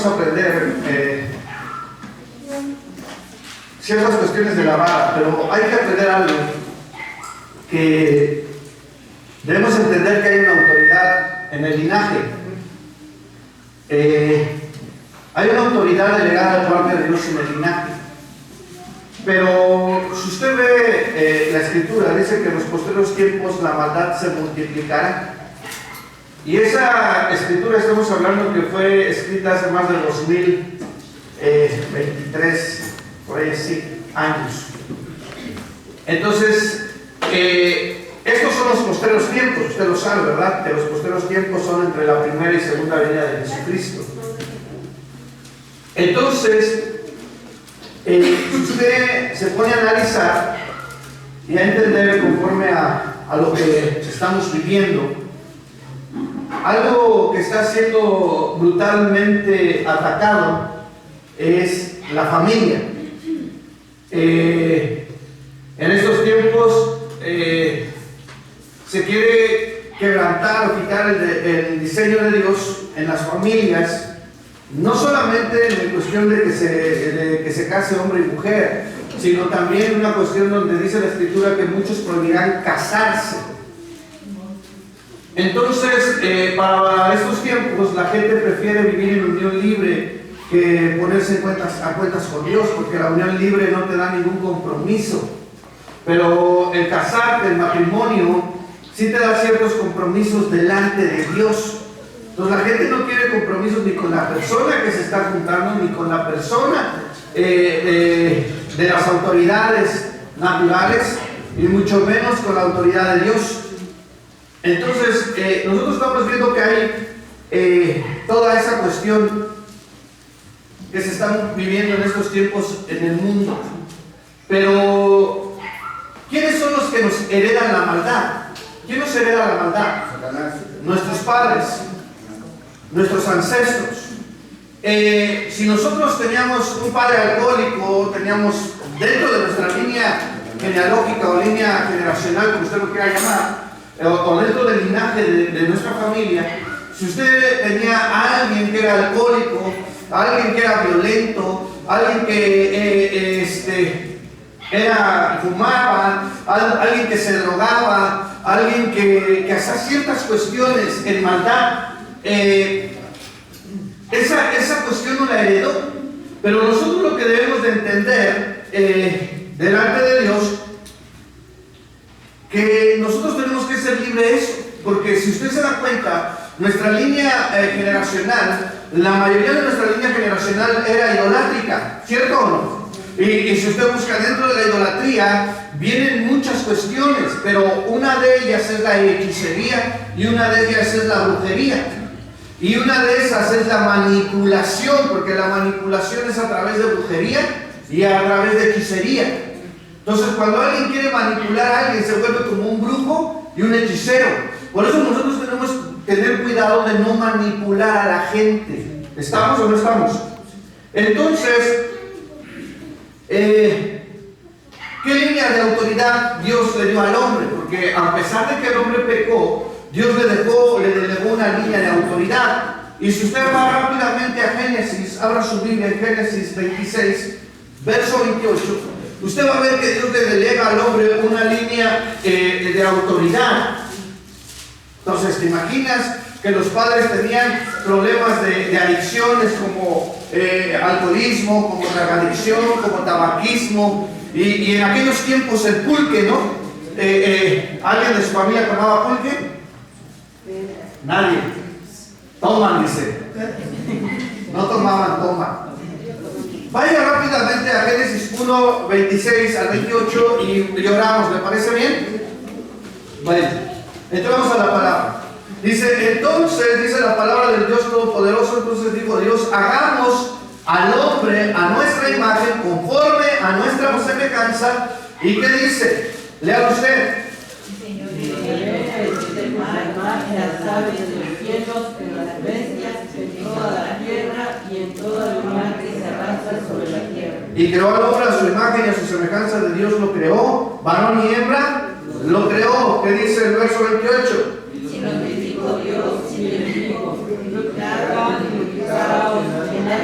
a aprender ciertas cuestiones de la vara, pero hay que aprender algo, que debemos entender que hay una autoridad en el linaje. Hay una autoridad delegada al parte de Dios en el linaje. Pero si usted ve la escritura, dice que en los posteriores tiempos la maldad se multiplicará. Y esa escritura estamos hablando que fue escrita hace más de 2023, por ahí así, años. Entonces, estos son los posteriores tiempos, usted lo sabe, ¿verdad? Que los posteriores tiempos son entre la primera y segunda venida de Jesucristo. Entonces, si usted se pone a analizar y a entender conforme a lo que estamos viviendo, algo que está siendo brutalmente atacado es la familia. En estos tiempos se quiere quebrantar o quitar el diseño de Dios en las familias, no solamente en cuestión de que se case hombre y mujer, sino también una cuestión donde dice la Escritura que muchos prohibirán casarse. Entonces, para estos tiempos, la gente prefiere vivir en unión libre que ponerse a cuentas con Dios, porque la unión libre no te da ningún compromiso. Pero el casarte, el matrimonio, sí te da ciertos compromisos delante de Dios. Entonces, la gente no quiere compromisos ni con la persona que se está juntando, ni con la persona de las autoridades naturales, y mucho menos con la autoridad de Dios. Entonces, nosotros estamos viendo que hay toda esa cuestión que se está viviendo en estos tiempos en el mundo. Pero, ¿quiénes son los que nos heredan la maldad? ¿Quién nos hereda la maldad? Nuestros padres, nuestros ancestros. Si nosotros teníamos un padre alcohólico, teníamos dentro de nuestra línea genealógica o línea generacional, como usted lo quiera llamar, o dentro del linaje de nuestra familia, si usted tenía a alguien que era alcohólico, a alguien que era violento, a alguien que fumaba, a alguien que se drogaba, a alguien que hacía ciertas cuestiones en maldad, esa cuestión no la heredó. Pero nosotros lo que debemos de entender delante de Dios, que nosotros tenemos que ser libres de eso, porque si usted se da cuenta, nuestra línea generacional, la mayoría de nuestra línea generacional era idolátrica, ¿cierto o no? Y si usted busca dentro de la idolatría, vienen muchas cuestiones, pero una de ellas es la hechicería y una de ellas es la brujería. Y una de esas es la manipulación, porque la manipulación es a través de brujería y a través de hechicería. Entonces, cuando alguien quiere manipular a alguien, se vuelve como un brujo y un hechicero. Por eso nosotros tenemos que tener cuidado de no manipular a la gente. ¿Estamos o no estamos? Entonces, ¿qué línea de autoridad Dios le dio al hombre? Porque a pesar de que el hombre pecó, Dios le delegó una línea de autoridad. Y si usted va rápidamente a Génesis, abra su Biblia en Génesis 26, verso 28, usted va a ver que Dios le delega al hombre una línea de autoridad. Entonces, ¿te imaginas que los padres tenían problemas de adicciones como alcoholismo, como drogadicción, como tabaquismo? Y en aquellos tiempos el pulque, ¿no? ¿Alguien de su familia tomaba pulque? Nadie. Toman, dice. No tomaban, toman. Vaya rápidamente a Génesis 1, 26 al 28 y oramos, ¿le parece bien? Bueno, entramos a la palabra. Entonces, dice la palabra del Dios Todopoderoso, entonces dijo Dios, hagamos al hombre a nuestra imagen, conforme a nuestra semejanza. ¿Y qué dice? Lea usted. Las aves de los cielos, en las bestias, en toda la tierra y en toda la mar que se arrastra sobre la tierra. Y creó al hombre a su imagen y a su semejanza de Dios lo creó, varón y hembra lo creó. ¿Qué dice el verso 28? Y nos bendijo Dios y le dijo, multiplicaos, llenar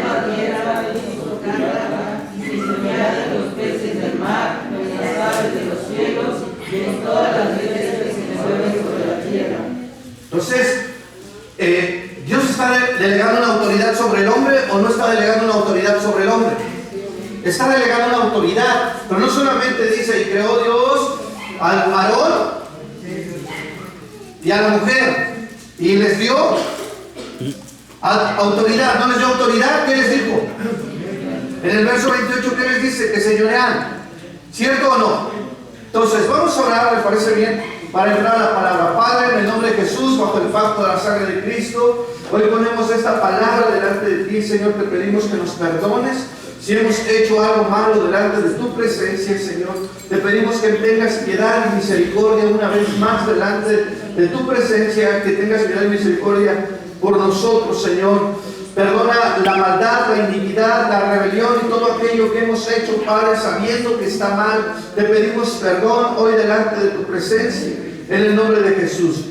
Entonces, ¿Dios está delegando una autoridad sobre el hombre o no está delegando una autoridad sobre el hombre? Está delegando una autoridad, pero no solamente dice, y creó Dios al varón y a la mujer, y les dio autoridad. ¿No les dio autoridad? ¿Qué les dijo? En el verso 28, ¿qué les dice? Que señorean. ¿Cierto o no? Entonces, vamos a orar, ¿les parece bien? Para entrar a la palabra. Padre, en el nombre de Jesús, bajo el pacto de la sangre de Cristo, hoy ponemos esta palabra delante de ti, Señor. Te pedimos que nos perdones si hemos hecho algo malo delante de tu presencia, Señor. Te pedimos que tengas piedad y misericordia una vez más delante de tu presencia, que tengas piedad y misericordia por nosotros, Señor. Perdona la maldad, la iniquidad, la rebelión y todo aquello que hemos hecho, Padre, sabiendo que está mal. Te pedimos perdón hoy delante de tu presencia, en el nombre de Jesús.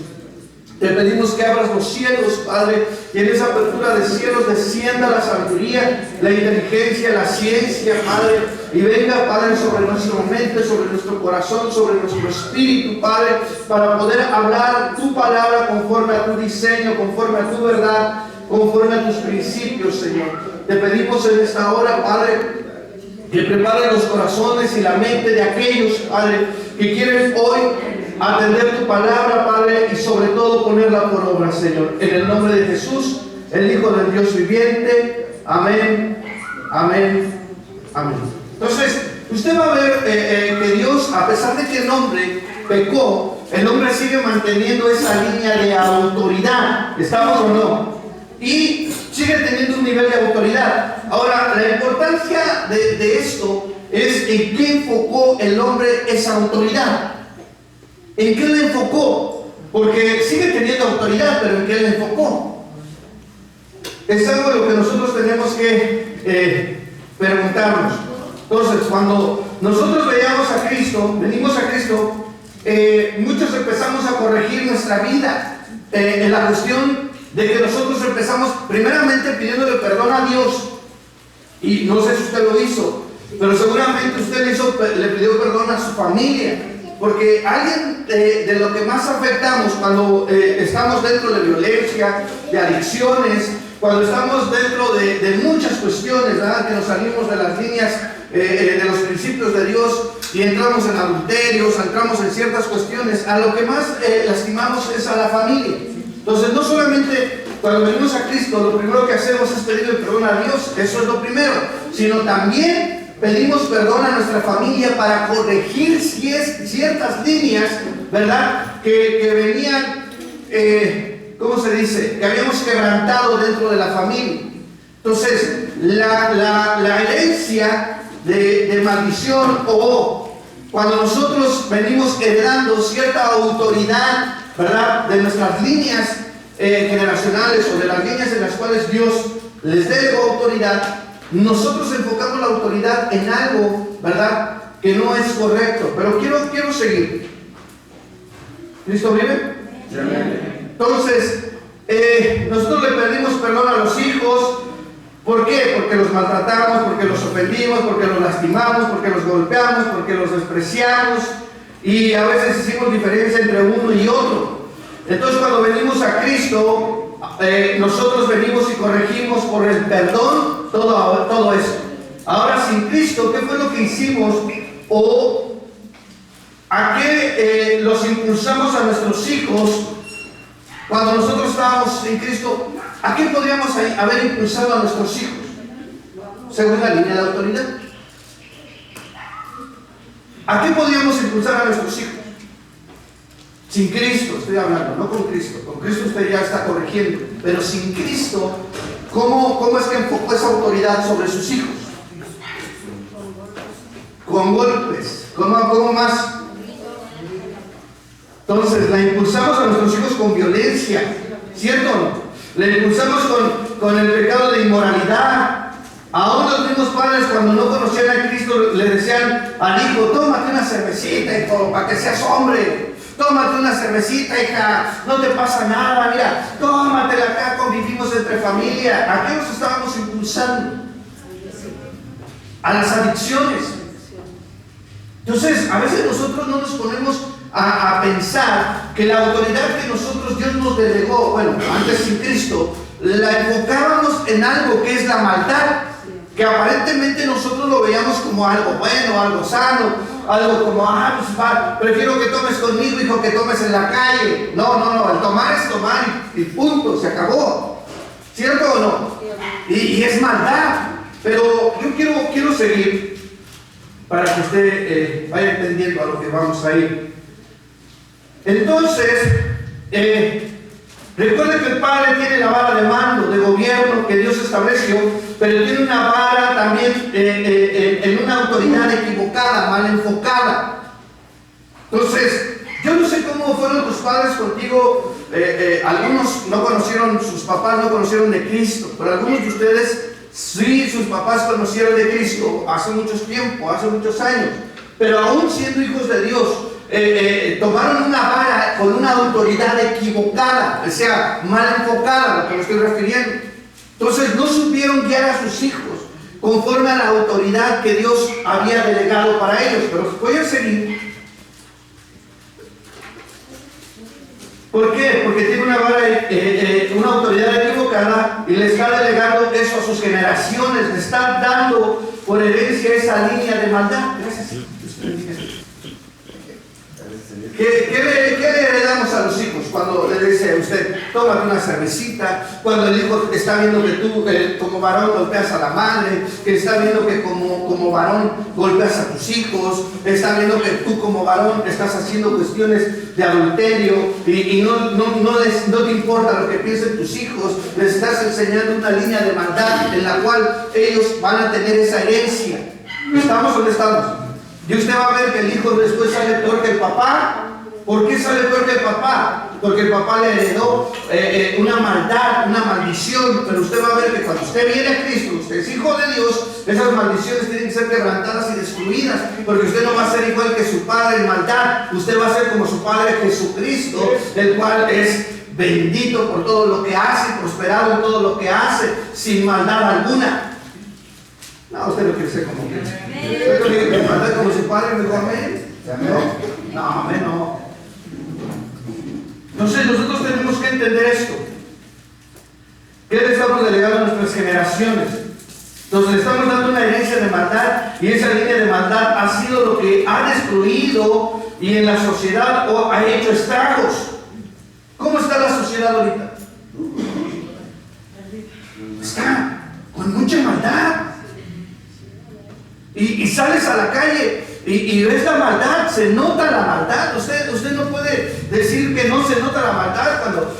Te pedimos que abras los cielos, Padre, y en esa apertura de cielos descienda la sabiduría, la inteligencia, la ciencia, Padre, y venga, Padre, sobre nuestra mente, sobre nuestro corazón, sobre nuestro espíritu, Padre, para poder hablar tu palabra conforme a tu diseño, conforme a tu verdad, conforme a tus principios, Señor. Te pedimos en esta hora, Padre, que prepare los corazones y la mente de aquellos, Padre, que quieren hoy atender tu palabra, Padre, y sobre todo ponerla por obra, Señor. En el nombre de Jesús, el Hijo del Dios viviente. Amén, amén, amén. Entonces, usted va a ver que Dios, a pesar de que el hombre pecó, el hombre sigue manteniendo esa línea de autoridad. ¿Estamos o no? Y sigue teniendo un nivel de autoridad. Ahora, la importancia de esto es en qué enfocó el hombre esa autoridad. ¿En qué le enfocó? Porque sigue teniendo autoridad, pero ¿en qué le enfocó? Es algo de lo que nosotros tenemos que preguntarnos. Entonces, cuando nosotros venimos a Cristo, muchos empezamos a corregir nuestra vida en la cuestión de que nosotros empezamos primeramente pidiéndole perdón a Dios. Y no sé si usted lo hizo, pero seguramente usted le pidió perdón a su familia. Porque alguien de lo que más afectamos cuando estamos dentro de violencia, de adicciones, cuando estamos dentro de muchas cuestiones, ¿verdad? Que nos salimos de las líneas de los principios de Dios y entramos en adulterios, entramos en ciertas cuestiones, a lo que más lastimamos es a la familia. Entonces, no solamente cuando venimos a Cristo, lo primero que hacemos es pedirle perdón a Dios, eso es lo primero, sino también pedimos perdón a nuestra familia para corregir ciertas líneas, ¿verdad? Que venían, ¿cómo se dice? Que habíamos quebrantado dentro de la familia. Entonces, la herencia de maldición, o cuando nosotros venimos heredando cierta autoridad, ¿verdad? De nuestras líneas generacionales o de las líneas en las cuales Dios les delegó autoridad, nosotros enfocamos la autoridad en algo, ¿verdad?, que no es correcto. Pero quiero seguir. ¿Cristo vive? Entonces, nosotros le pedimos perdón a los hijos. ¿Por qué? Porque los maltratamos, porque los ofendimos, porque los lastimamos, porque los golpeamos, porque los despreciamos. Y a veces hicimos diferencia entre uno y otro. Entonces, cuando venimos a Cristo, nosotros venimos y corregimos por el perdón todo eso. Ahora, sin Cristo, ¿qué fue lo que hicimos? ¿O a qué los impulsamos a nuestros hijos cuando nosotros estábamos en Cristo? ¿A qué podríamos haber impulsado a nuestros hijos? Según la línea de autoridad. ¿A qué podríamos impulsar a nuestros hijos? Sin Cristo, estoy hablando, no con Cristo. Con Cristo usted ya está corrigiendo. Pero sin Cristo, ¿cómo es que enfocó esa autoridad sobre sus hijos? Con golpes. ¿Cómo más? Entonces, la impulsamos a nuestros hijos con violencia, ¿cierto o no? La impulsamos con el pecado de inmoralidad. Aún los mismos padres, cuando no conocían a Cristo, le decían al hijo: tómate una cervecita, hijo, para que seas hombre. Tómate una cervecita, hija, no te pasa nada, mira, tómatela, acá convivimos entre familia. ¿A qué nos estábamos impulsando? A las adicciones. Entonces, a veces nosotros no nos ponemos a pensar que la autoridad que nosotros, Dios nos delegó, bueno, antes sin Cristo, la enfocábamos en algo que es la maldad, que aparentemente nosotros lo veíamos como algo bueno, algo sano, algo como, pues prefiero que tomes conmigo, hijo, que tomes en la calle. No, el tomar es tomar y punto, se acabó. ¿Cierto o no? Y es maldad. Pero yo quiero seguir para que usted vaya entendiendo a lo que vamos a ir. Entonces, recuerde que el Padre tiene la vara de mando, de gobierno que Dios estableció, pero tiene una vara también en una autoridad equivocada, mal enfocada. Entonces, yo no sé cómo fueron tus padres contigo. Algunos no conocieron, sus papás no conocieron de Cristo, pero algunos de ustedes sí, sus papás conocieron de Cristo hace mucho tiempo, hace muchos años, pero aún siendo hijos de Dios, tomaron una vara con una autoridad equivocada, o sea, mal enfocada, a lo que me estoy refiriendo. Entonces no supieron guiar a sus hijos conforme a la autoridad que Dios había delegado para ellos. Pero voy a seguir. ¿Por qué? Porque tiene una vara, una autoridad equivocada y le está delegando eso a sus generaciones, le está dando por herencia esa línea de maldad. Gracias. ¿Qué le heredamos a los hijos cuando le dice a usted, tómate una cervecita? Cuando el hijo está viendo que tú como varón golpeas a la madre, que está viendo que como varón golpeas a tus hijos, está viendo que tú como varón estás haciendo cuestiones de adulterio y no te importa lo que piensen tus hijos, les estás enseñando una línea de maldad en la cual ellos van a tener esa herencia. ¿Estamos o no estamos? Y usted va a ver que el hijo después sale peor que el papá. ¿Por qué sale peor que el papá? Porque el papá le heredó una maldad, una maldición. Pero usted va a ver que cuando usted viene a Cristo, usted es hijo de Dios, esas maldiciones tienen que ser quebrantadas y destruidas. Porque usted no va a ser igual que su padre en maldad. Usted va a ser como su Padre Jesucristo, el cual es bendito por todo lo que hace, prosperado en todo lo que hace, sin maldad alguna. No, usted no quiere ser como que. Usted no quiere que maldad como su padre, me dijo amén. No, amén, no. Entonces nosotros tenemos que entender esto. ¿Qué le estamos delegando a nuestras generaciones? Entonces le estamos dando una herencia de maldad, y esa línea de maldad ha sido lo que ha destruido y en la sociedad ha hecho estragos. ¿Cómo está la sociedad ahorita? Está con mucha maldad. Y sales a la calle y ves la maldad, se nota la maldad. Usted no puede decir que no se nota la maldad cuando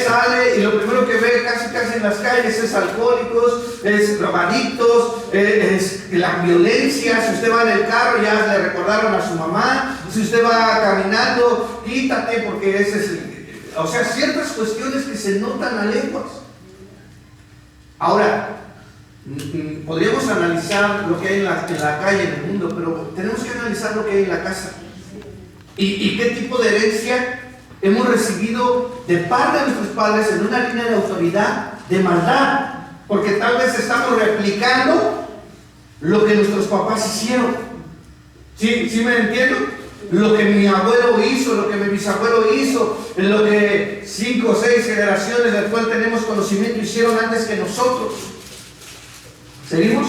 sale y lo primero que ve casi en las calles es alcohólicos, es drogadictos, es la violencia. Si usted va en el carro, ya le recordaron a su mamá. Si usted va caminando, quítate porque ese es o sea, ciertas cuestiones que se notan a leguas. Ahora, podríamos analizar lo que hay en la calle, en el mundo, pero tenemos que analizar lo que hay en la casa y qué tipo de herencia hemos recibido de parte de nuestros padres en una línea de autoridad de maldad, porque tal vez estamos replicando lo que nuestros papás hicieron. ¿Sí me entiendo? Lo que mi abuelo hizo, lo que mi bisabuelo hizo, lo que 5 o 6 generaciones del cual tenemos conocimiento hicieron antes que nosotros. ¿Seguimos?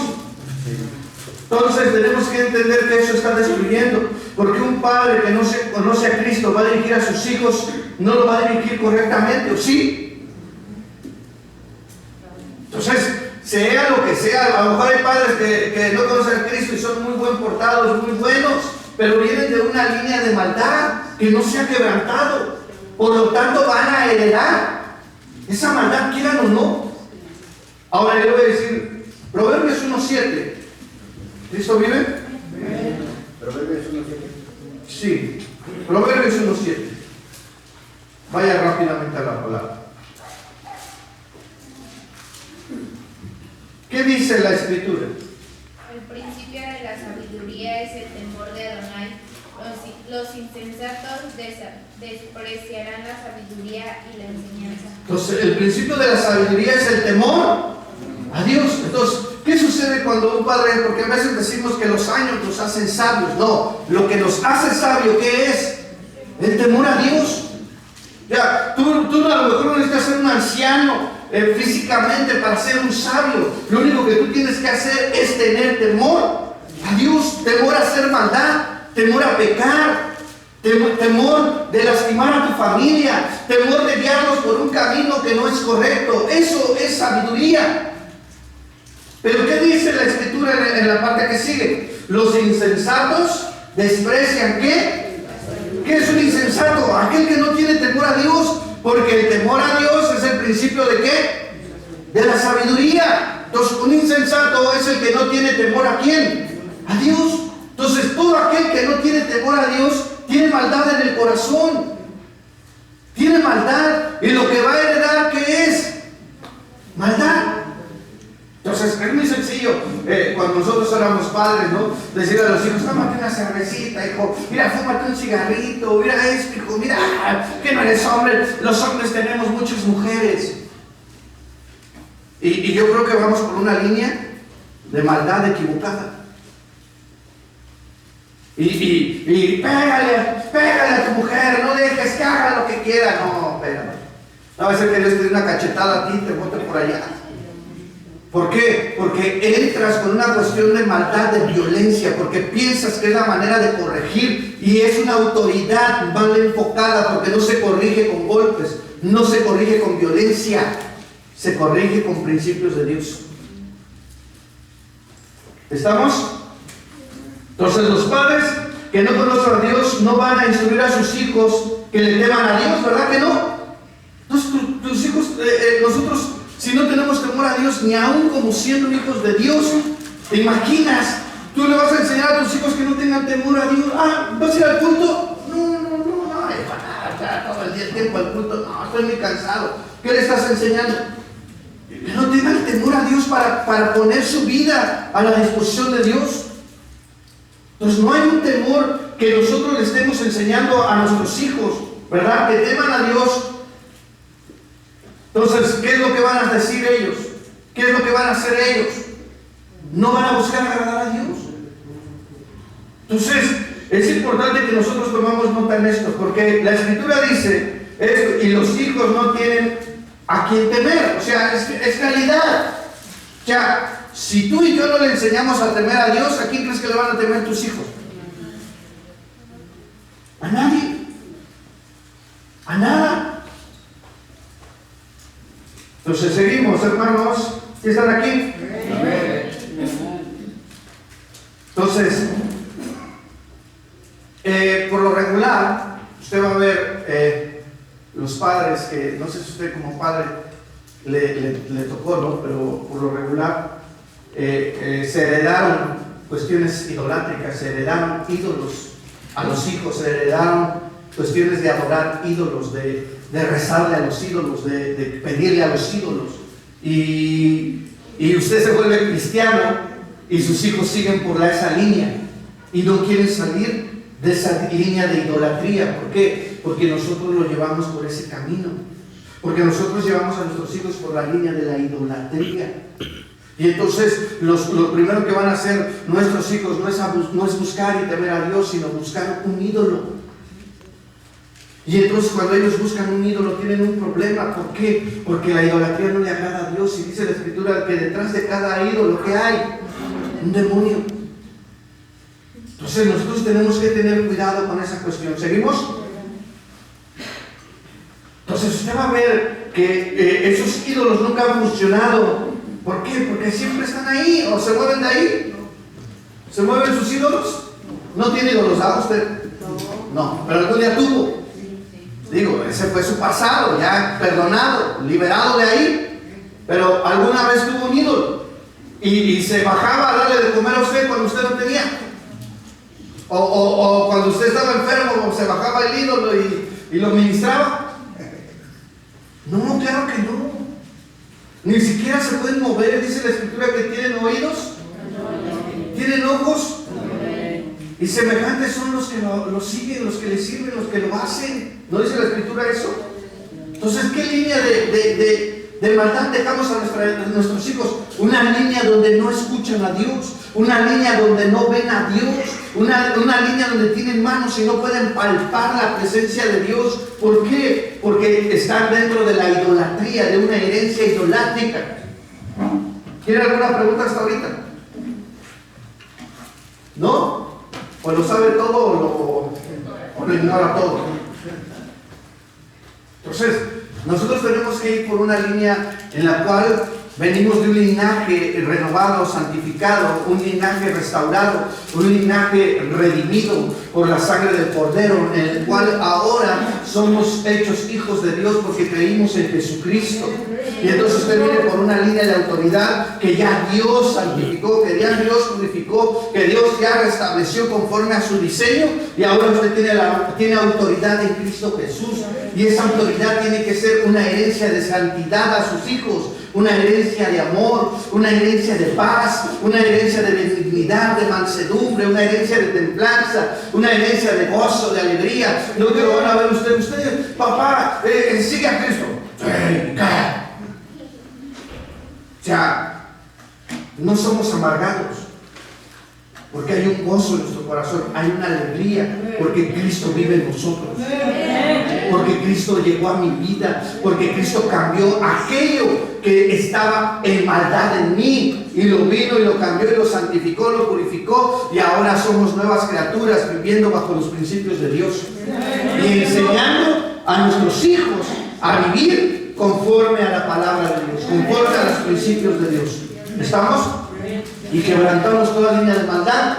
Entonces tenemos que entender que eso está destruyendo, porque un padre que no se conoce a Cristo va a dirigir a sus hijos, no lo va a dirigir correctamente, ¿o sí? Entonces, sea lo que sea, a lo mejor hay padres que no conocen a Cristo y son muy buen portados, muy buenos, pero vienen de una línea de maldad que no se ha quebrantado, por lo tanto van a heredar esa maldad, quieran o no. Ahora yo le voy a decir Proverbios 1:7. ¿Cristo vive? Proverbios 1:7. Sí, Proverbios 1:7. Vaya rápidamente a la palabra. ¿Qué dice la Escritura? El principio de la sabiduría es el temor de Adonai. Los insensatos despreciarán la sabiduría y la enseñanza. Entonces, el principio de la sabiduría es el temor a Dios. Entonces, ¿qué sucede cuando un padre? Porque a veces decimos que los años nos hacen sabios. No, lo que nos hace sabio, ¿qué es? El temor a Dios. Ya, tú a lo mejor no necesitas ser un anciano físicamente para ser un sabio. Lo único que tú tienes que hacer es tener temor a Dios, temor a hacer maldad, temor a pecar, temor de lastimar a tu familia, temor de guiarlos por un camino que no es correcto. Eso es sabiduría. Pero ¿qué dice la Escritura en la parte que sigue? Los insensatos desprecian ¿qué? ¿Qué es un insensato? Aquel que no tiene temor a Dios, porque el temor a Dios es el principio ¿de qué? De la sabiduría. Entonces, un insensato es el que no tiene temor ¿a quién? A Dios. Entonces, todo aquel que no tiene temor a Dios tiene maldad en el corazón. Tiene maldad. Y lo que va a heredar, ¿qué es? Maldad. Entonces, es muy sencillo, cuando nosotros éramos padres, ¿no? Decirle a los hijos, tómate una cervecita, hijo, mira, fúmate un cigarrito, mira esto, hijo, mira, que no eres hombre, los hombres tenemos muchas mujeres. Y yo creo que vamos por una línea de maldad equivocada. Y pégale a tu mujer, no dejes que haga lo que quiera. No, espérame. No va a ser que Dios te dé una cachetada a ti y te bote por allá. ¿Por qué? Porque entras con una cuestión de maldad, de violencia, porque piensas que es la manera de corregir y es una autoridad mal enfocada, porque no se corrige con golpes, no se corrige con violencia, se corrige con principios de Dios. ¿Estamos? Entonces los padres que no conocen a Dios no van a instruir a sus hijos que le teman a Dios, ¿verdad que no? Entonces tus hijos, nosotros, si no tenemos temor a Dios, ni aún como siendo hijos de Dios, ¿te imaginas? Tú le vas a enseñar a tus hijos que no tengan temor a Dios. ¿Vas a ir al culto? No, todo el tiempo al culto. No, estoy muy cansado. ¿Qué le estás enseñando? Que no tengan temor a Dios para poner su vida a la disposición de Dios. Entonces no hay un temor que nosotros le estemos enseñando a nuestros hijos, ¿verdad? Que teman a Dios. Entonces, ¿qué es lo que van a decir ellos? ¿Qué es lo que van a hacer ellos? No van a buscar agradar a Dios. Entonces, es importante que nosotros tomamos nota en esto, porque la Escritura dice esto, y los hijos no tienen a quien temer. O sea, es realidad. O sea, si tú y yo no le enseñamos a temer a Dios, ¿a quién crees que le van a temer tus hijos? A nadie. A nada. Entonces seguimos, hermanos. ¿Sí están aquí? Entonces, por lo regular, usted va a ver los padres que, no sé si usted como padre le tocó, ¿no? Pero por lo regular se heredaron cuestiones idolátricas, se heredaron ídolos a los hijos, se heredaron cuestiones de adorar ídolos, de rezarle a los ídolos, de pedirle a los ídolos. Y usted se vuelve cristiano y sus hijos siguen por esa línea y no quieren salir de esa línea de idolatría. ¿Por qué? Porque nosotros lo llevamos por ese camino. Porque nosotros llevamos a nuestros hijos por la línea de la idolatría. Y entonces lo primero que van a hacer nuestros hijos no es buscar y temer a Dios, sino buscar un ídolo. Y entonces cuando ellos buscan un ídolo tienen un problema. ¿Por qué? Porque la idolatría no le agrada a Dios. Y dice la Escritura que detrás de cada ídolo que hay, un demonio. Entonces nosotros tenemos que tener cuidado con esa cuestión. ¿Seguimos? Entonces usted va a ver que esos ídolos nunca han funcionado. ¿Por qué? Porque siempre están ahí. ¿O se mueven de ahí? ¿Se mueven sus ídolos? ¿No tiene ídolos a usted? No, pero algún día tuvo. Digo, ese fue su pasado, ya perdonado, liberado de ahí. Pero alguna vez tuvo un ídolo y se bajaba a darle de comer a usted cuando usted no tenía. O cuando usted estaba enfermo, se bajaba el ídolo y lo ministraba. No, claro que no. Ni siquiera se pueden mover. Dice la Escritura que tienen oídos, tienen ojos. Y semejantes son los que lo siguen, los que le sirven, los que lo hacen. ¿No dice la Escritura eso? Entonces, ¿qué línea de maldad dejamos a nuestros hijos? Una línea donde no escuchan a Dios, una línea donde no ven a Dios, una línea donde tienen manos y no pueden palpar la presencia de Dios. ¿Por qué? Porque están dentro de la idolatría, de una herencia idolátrica. ¿Tiene alguna pregunta hasta ahorita? ¿No? ¿O lo sabe todo o lo ignora todo? Entonces, nosotros tenemos que ir por una línea en la cual venimos de un linaje renovado, santificado, un linaje restaurado, un linaje redimido por la sangre del Cordero, en el cual ahora somos hechos hijos de Dios porque creímos en Jesucristo. Y entonces usted viene por una línea de autoridad que ya Dios santificó, que ya Dios purificó, que Dios ya restableció conforme a su diseño, y ahora usted tiene autoridad en Cristo Jesús, y esa autoridad tiene que ser una herencia de santidad a sus hijos, una herencia de amor, una herencia de paz, una herencia de benignidad, de mansedumbre, una herencia de templanza, una herencia de gozo, de alegría. No que lo van a ver usted, papá, sigue a Cristo. O sea, no somos amargados, porque hay un gozo en nuestro corazón, hay una alegría, porque Cristo vive en nosotros, porque Cristo llegó a mi vida, porque Cristo cambió aquello que estaba en maldad en mí, y lo vino y lo cambió y lo santificó, lo purificó, y ahora somos nuevas criaturas viviendo bajo los principios de Dios y enseñando a nuestros hijos a vivir conforme a la palabra de Dios, conforme a los principios de Dios. ¿Estamos? Y quebrantamos toda línea de maldad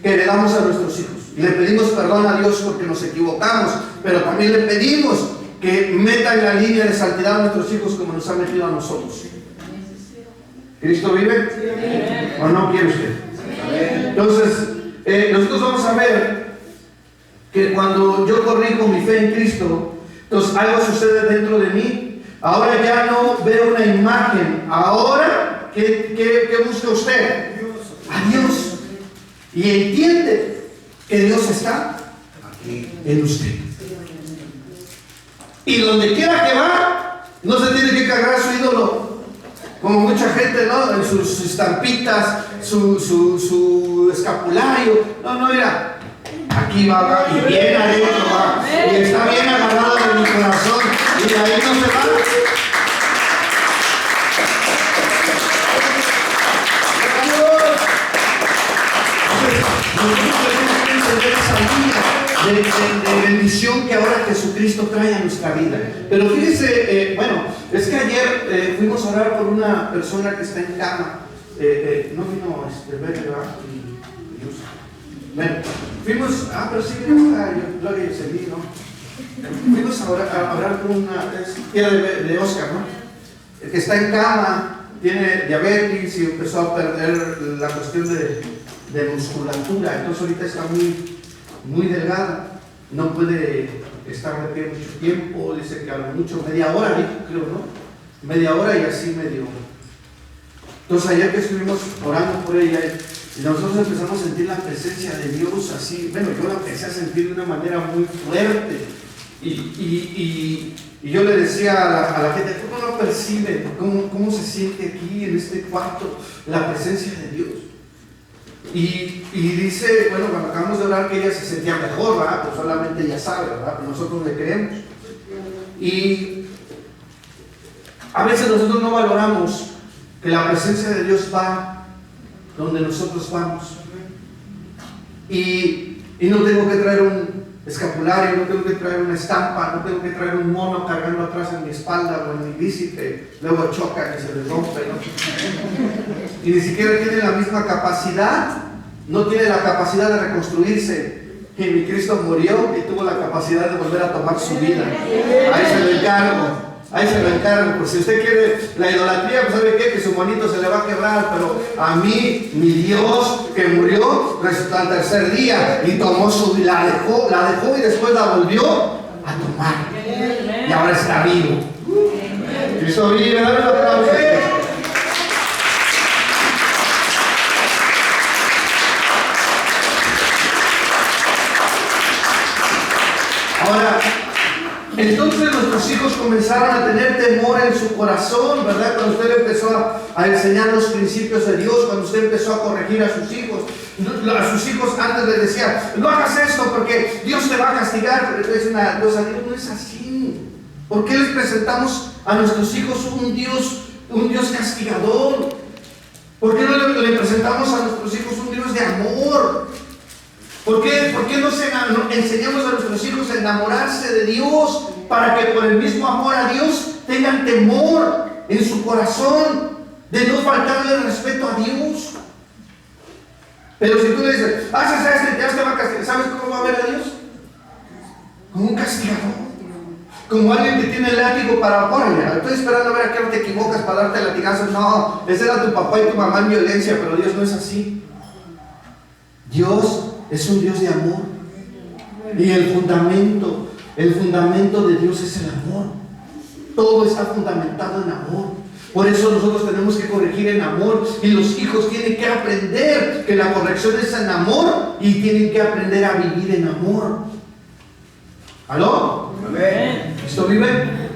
que heredamos a nuestros hijos. Y le pedimos perdón a Dios porque nos equivocamos, pero también le pedimos que meta en la línea de santidad a nuestros hijos como nos ha metido a nosotros. ¿Cristo vive? ¿O no quiere usted? Entonces, nosotros vamos a ver que cuando yo corrijo mi fe en Cristo, entonces algo sucede dentro de mí. Ahora ya no veo una imagen. Ahora, ¿qué busca usted? A Dios. Y entiende que Dios está aquí en usted. Y donde quiera que va, no se tiene que cargar su ídolo. Como mucha gente, ¿no? En sus estampitas, su escapulario. No, mira. Aquí va, y bien adentro va. Y está bien agarrado de mi corazón. Y de ahí no se va. De bendición que ahora Jesucristo trae a nuestra vida. Pero fíjese, es que ayer fuimos a orar por una persona que está en cama. No vino ¿verdad? Bueno, fuimos, pero sí vino a Gloria y Yoselí, ¿no? Fuimos a orar con una tía de Oscar, ¿no? El que está en cama, tiene diabetes y empezó a perder la cuestión de musculatura, entonces ahorita está muy delgada, no puede estar de pie mucho tiempo, dice que a lo mucho media hora, creo, ¿no? Media hora y así medio. Entonces ayer que estuvimos orando por ella y nosotros empezamos a sentir la presencia de Dios así, yo la empecé a sentir de una manera muy fuerte y yo le decía a la gente, ¿cómo no perciben? ¿Cómo se siente aquí en este cuarto la presencia de Dios? Y dice, cuando acabamos de orar que ella se sentía mejor, ¿verdad? Pues solamente ella sabe, ¿verdad? Pero nosotros le creemos. Y a veces nosotros no valoramos que la presencia de Dios va donde nosotros vamos. Y no tengo que traer un escapulario, no tengo que traer una estampa, no tengo que traer un mono cargando atrás en mi espalda o en mi bici que luego choca y se le rompe, ¿no? Y ni siquiera tiene la misma capacidad, no tiene la capacidad de reconstruirse. Y mi Cristo murió y tuvo la capacidad de volver a tomar su vida. Ahí se lo encargo. Pues si usted quiere la idolatría, pues ¿sabe qué? Que su manito se le va a quebrar, pero a mí, mi Dios que murió, resucitó al tercer día y tomó la dejó y después la volvió a tomar. Y ahora está vivo. Cristo vive, dale un aplauso. Ahora, entonces nuestros hijos comenzaron a tener temor en su corazón, ¿verdad? Cuando usted empezó a enseñar los principios de Dios, cuando usted empezó a corregir a sus hijos, A sus hijos antes les decía, no hagas esto porque Dios te va a castigar. Pero es una cosa, Dios no es así. ¿Por qué les presentamos a nuestros hijos un Dios castigador? ¿Por qué no le presentamos a nuestros hijos un Dios de amor? ¿Por qué no enseñamos a nuestros hijos a enamorarse de Dios para que por el mismo amor a Dios tengan temor en su corazón de no faltarle el respeto a Dios? Pero si tú le dices, haces esto y Dios te va a castigar, ¿sabes cómo va a ver a Dios? Como un castigador. Como alguien que tiene el látigo para, órale, estoy esperando a ver a qué hora te equivocas para darte latigazos. No, ese era tu papá y tu mamá en violencia, pero Dios no es así. Dios es un Dios de amor. Y el fundamento de Dios es el amor. Todo está fundamentado en amor. Por eso nosotros tenemos que corregir en amor. Y los hijos tienen que aprender que la corrección es en amor. Y tienen que aprender a vivir en amor. ¿Aló? Amén. ¿Esto vive?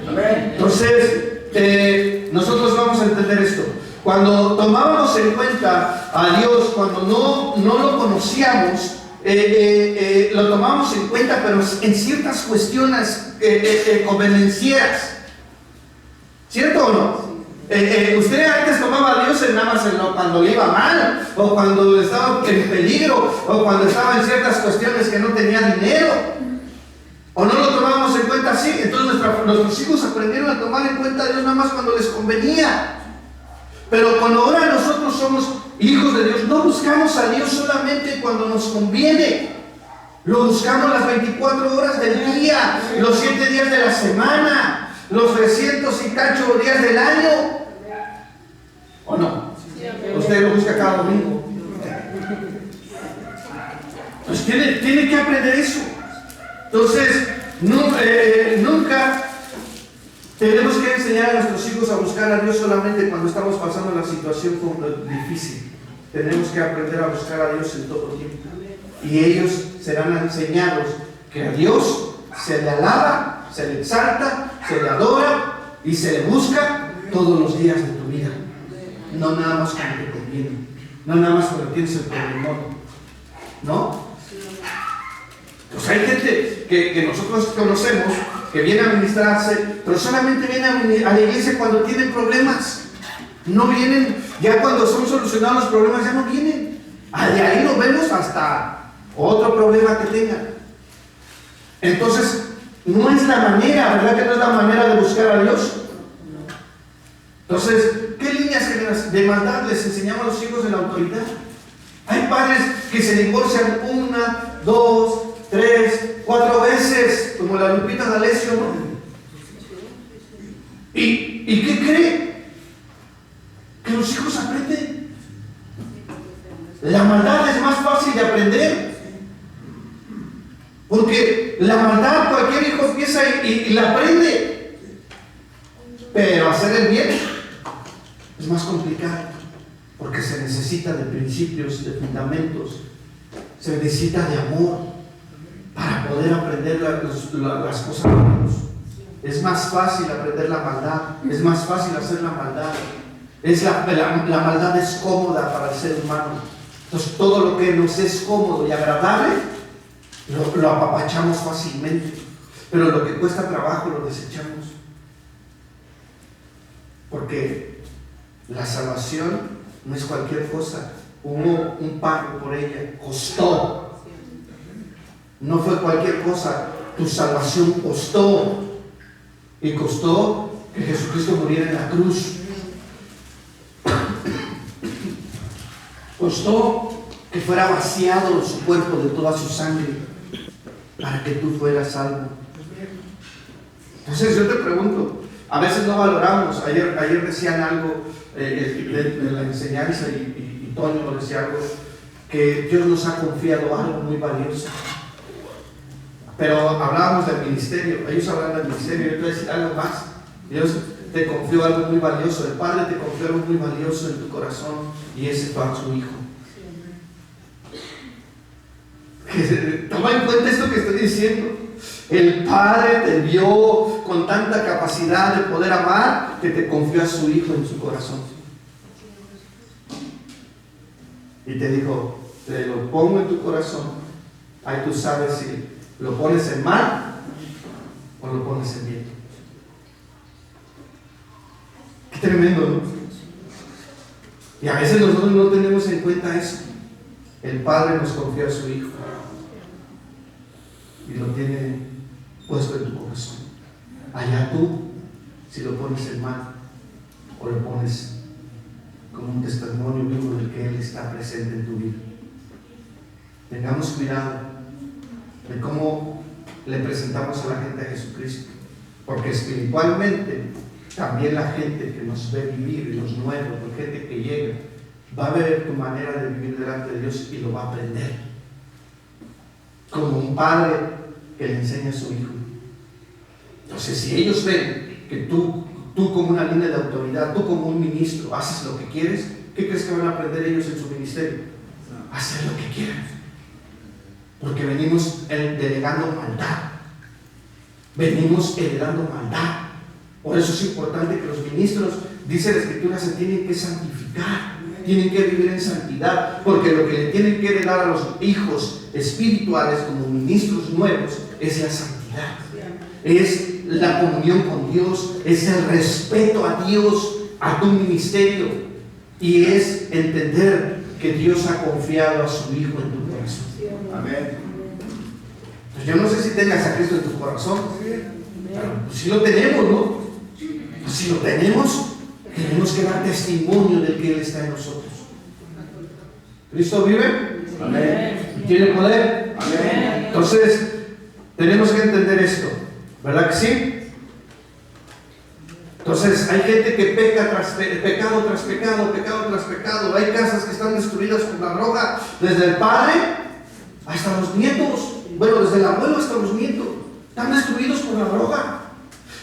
Amén. Entonces, nosotros vamos a entender esto. Cuando tomábamos en cuenta a Dios, cuando no lo conocíamos, lo tomábamos en cuenta, pero en ciertas cuestiones convenencieras. ¿Cierto o no? Usted antes tomaba a Dios nada más cuando le iba mal, o cuando estaba en peligro, o cuando estaba en ciertas cuestiones que no tenía dinero. ¿O no lo tomábamos en cuenta así? Entonces nuestros hijos aprendieron a tomar en cuenta a Dios nada más cuando les convenía. Pero cuando ahora nosotros somos hijos de Dios, no buscamos a Dios solamente cuando nos conviene. Lo buscamos las 24 horas del día, los 7 días de la semana, los 300 y cacho días del año. ¿O no? Usted lo busca cada domingo. Pues tiene que aprender eso. Entonces, nunca tenemos que enseñar a nuestros hijos a buscar a Dios solamente cuando estamos pasando una situación difícil. Tenemos que aprender a buscar a Dios en todo tiempo. Y ellos serán enseñados que a Dios se le alaba, se le exalta, se le adora y se le busca todos los días de tu vida. No nada más cuando te conviene, no nada más cuando tienes el problemón, ¿no? Pues hay gente que nosotros conocemos que viene a ministrarse, pero solamente viene a la iglesia cuando tienen problemas. No vienen, ya cuando son solucionados los problemas, ya no vienen. De ahí lo vemos hasta otro problema que tengan. Entonces, no es la manera, ¿verdad que no es la manera de buscar a Dios? Entonces, ¿qué líneas de maldad les enseñamos a los hijos de la autoridad? Hay padres que se divorcian 1, 2, 3, 4 veces, como la Lupita D'Alessio, ¿no? ¿Y qué cree? Que los hijos aprenden. La maldad es más fácil de aprender. Porque la maldad cualquier hijo empieza y la aprende. Pero hacer el bien es más complicado. Porque se necesita de principios, de fundamentos. Se necesita de amor para poder aprender las cosas de Dios. Es más fácil aprender la maldad, es más fácil hacer la maldad. La maldad es cómoda para el ser humano. Entonces todo lo que nos es cómodo y agradable lo apapachamos fácilmente, pero lo que cuesta trabajo lo desechamos. Porque la salvación no es cualquier cosa. Hubo un pago por ella, costó. No fue cualquier cosa, tu salvación costó. Y costó que Jesucristo muriera en la cruz. Costó que fuera vaciado su cuerpo de toda su sangre para que tú fueras salvo. Entonces yo te pregunto, a veces no valoramos. Ayer decían algo de la enseñanza y Toño lo decía algo, que Dios nos ha confiado algo muy valioso. Pero hablábamos del ministerio, ellos hablan del ministerio, yo te voy a decir algo más. Dios te confió algo muy valioso, el Padre te confió algo muy valioso en tu corazón, y ese fue su Hijo. Toma en cuenta esto que estoy diciendo. El Padre te vio con tanta capacidad de poder amar que te confió a su Hijo en su corazón. Y te dijo, te lo pongo en tu corazón, ahí tú sabes si lo pones en mal o lo pones en bien. Qué tremendo, ¿no? Y a veces nosotros no tenemos en cuenta eso. El Padre nos confía a su Hijo y lo tiene puesto en tu corazón. Allá tú, si lo pones en mal o lo pones como un testimonio vivo del que Él está presente en tu vida. Tengamos cuidado de cómo le presentamos a la gente a Jesucristo, porque espiritualmente también la gente que nos ve vivir, los nuevos, la gente que llega, va a ver tu manera de vivir delante de Dios y lo va a aprender, como un padre que le enseña a su hijo. Entonces, si ellos ven que tú como una línea de autoridad, tú como un ministro, haces lo que quieres, ¿qué crees que van a aprender ellos en su ministerio? Hacer lo que quieran. Porque venimos delegando maldad. Venimos heredando maldad. Por eso es importante que los ministros, dice la Escritura, se tienen que santificar, tienen que vivir en santidad, porque lo que le tienen que heredar a los hijos espirituales como ministros nuevos es la santidad. Es la comunión con Dios, es el respeto a Dios, a tu ministerio, y es entender que Dios ha confiado a su Hijo en tu corazón. Amén. Pues yo no sé si tengas a Cristo en tu corazón, pero pues si lo tenemos, ¿no? Pues si lo tenemos, tenemos que dar testimonio de que Él está en nosotros. ¿Cristo vive? Amén. ¿Tiene poder? Amén. Entonces, tenemos que entender esto, ¿verdad que sí? Entonces, hay gente que peca tras pecado tras pecado, pecado tras pecado. Hay casas que están destruidas por la droga, desde el padre hasta los nietos. Bueno, desde el abuelo hasta los nietos. Están destruidos por la droga.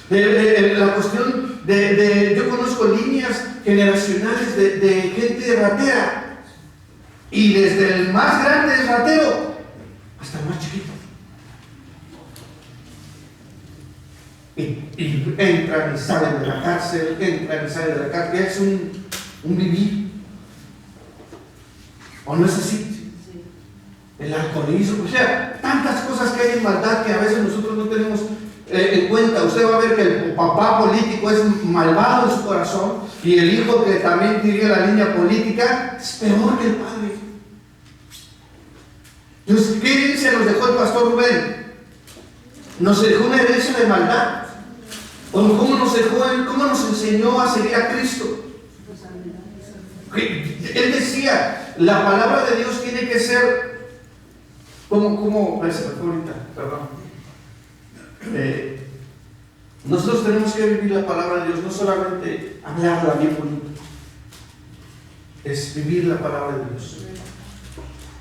La cuestión yo conozco líneas generacionales de gente ratera. Y desde el más grande ratero hasta el más chiquito. Y entran y salen de la cárcel, entran y salen de la cárcel. Es un vivir. ¿O no es así? El alcoholismo, o sea, tantas cosas que hay en maldad que a veces nosotros no tenemos en cuenta. Usted va a ver que el papá político es malvado en su corazón, y el hijo que también dirige la línea política es peor que el padre. Entonces, ¿qué herencia nos dejó el pastor Rubén? Nos dejó una herencia de maldad. ¿Cómo nos enseñó a seguir a Cristo? Él decía, la palabra de Dios tiene que ser nosotros tenemos que vivir la palabra de Dios, no solamente hablarla bien bonito, es vivir la palabra de Dios.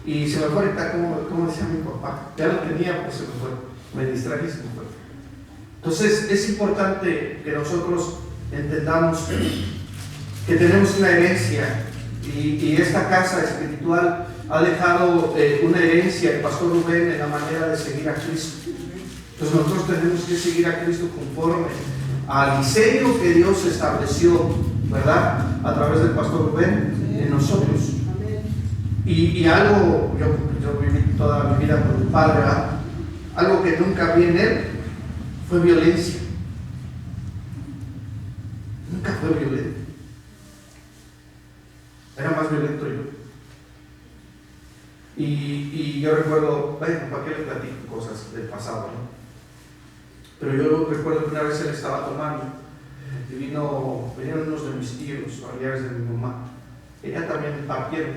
Y se me fue ahorita, como decía mi papá, ya lo tenía, pues se me fue, me distraje y se me fue. Entonces es importante que nosotros entendamos que tenemos una herencia, y esta casa espiritual ha dejado una herencia el pastor Rubén en la manera de seguir a Cristo. Entonces nosotros tenemos que seguir a Cristo conforme al diseño que Dios estableció, ¿verdad? A través del pastor Rubén en nosotros. Y algo, yo viví toda mi vida con mi padre, ¿verdad? Algo que nunca vi en él fue violencia. Nunca fue violento. Era más violento yo. Y yo recuerdo, bueno, ¿para qué le platico cosas del pasado, no? Pero yo recuerdo que una vez él estaba tomando y vinieron unos de mis tíos, familiares de mi mamá. Ella también partieron,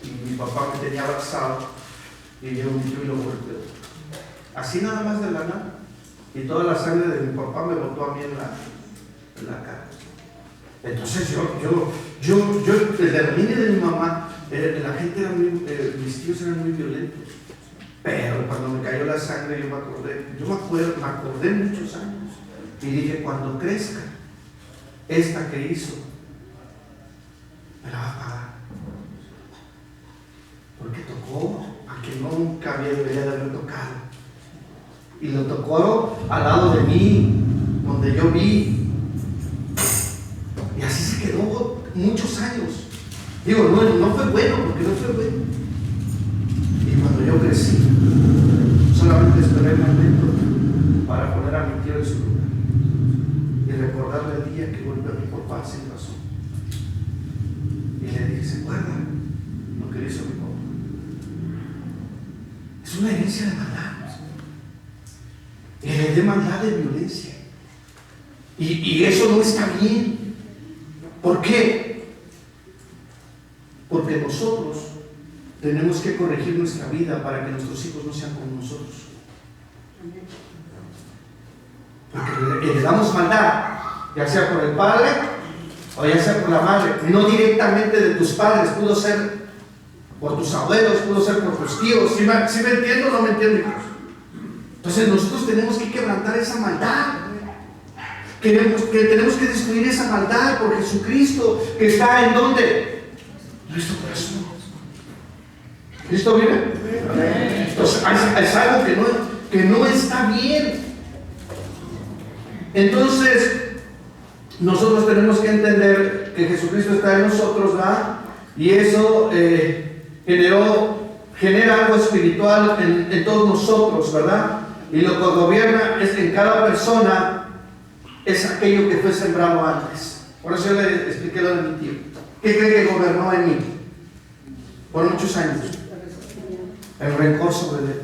y mi papá me tenía abrazado y llegó mi tío y lo golpeó. Así nada más de la nada. Y toda la sangre de mi papá me botó a mí en la cara. Entonces yo desde la línea de mi mamá, la gente era mis tíos eran muy violentos. Pero cuando me cayó la sangre yo me acordé muchos años. Y dije, cuando crezca, esta que hizo, me la va a pagar. Porque tocó a quien nunca debería de haber tocado. Y lo tocó al lado de mí, donde yo vi. Y así se quedó muchos años. Digo, no fue bueno, porque no fue bueno. tenía que volver mi papá sin razón. Y le dije, ¿se acuerda lo que le hizo mi papá? Es una herencia de maldad. Heredé maldad de violencia. Y eso no está bien. ¿Por qué? Porque nosotros tenemos que corregir nuestra vida para que nuestros hijos no sean como nosotros. Porque heredamos maldad, ya sea por el padre o ya sea por la madre, no directamente de tus padres, pudo ser por tus abuelos, pudo ser por tus tíos. ¿Sí me entiendo o no me entiendo? Entonces nosotros tenemos que quebrantar esa maldad. Tenemos que destruir esa maldad por Jesucristo, que está en ¿dónde? En nuestro corazón. ¿Cristo vive? Entonces es algo que no está bien. Entonces nosotros tenemos que entender que Jesucristo está en nosotros, ¿verdad? Y eso genera algo espiritual en todos nosotros, ¿verdad? Y lo que gobierna es en cada persona es aquello que fue sembrado antes. Por eso yo le expliqué lo de mi tío. ¿Qué cree que gobernó en mí? Por muchos años. El rencor sobre él.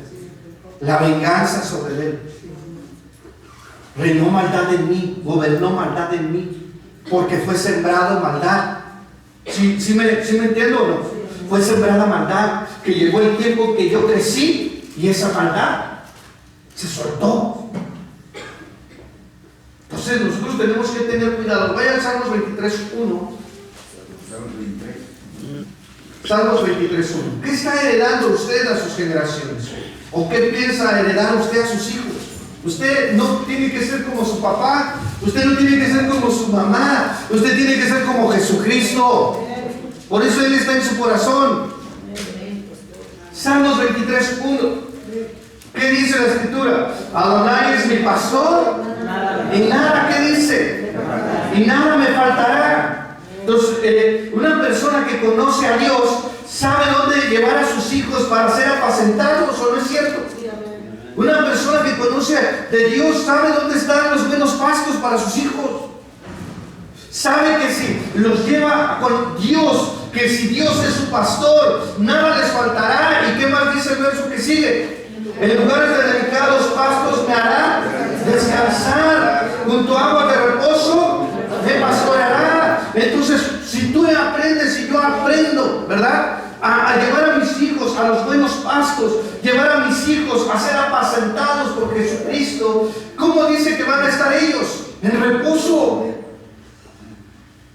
La venganza sobre él. Reinó maldad en mí. Gobernó maldad en mí. Porque fue sembrado maldad. ¿Sí me entiendo o no? Fue sembrada maldad. Que llegó el tiempo que yo crecí y esa maldad se soltó. Entonces nosotros tenemos que tener cuidado. Vaya al Salmos 23.1. Salmos 23.1. ¿Qué está heredando usted a sus generaciones? ¿O qué piensa heredar usted a sus hijos? Usted no tiene que ser como su papá. Usted no tiene que ser como su mamá. Usted tiene que ser como Jesucristo. Por eso Él está en su corazón. Salmos 23.1. ¿Qué dice la Escritura? Adonai es mi pastor y nada, ¿qué dice? Y nada me faltará. Entonces, una persona que conoce a Dios sabe dónde llevar a sus hijos para ser apacentados, ¿o no es cierto? Una persona que conoce de Dios sabe dónde están los buenos pastos para sus hijos. Sabe que si los lleva con Dios, que si Dios es su pastor, nada les faltará. ¿Y qué más dice el verso que sigue? En lugares de delicados pastos me hará descansar, junto a agua de reposo me pastoreará. Entonces, si tú aprendes y yo aprendo, ¿verdad? A llevar a mis hijos a los buenos pastos, llevar a mis hijos a ser apacentados por Jesucristo, ¿cómo dice que van a estar ellos? En reposo.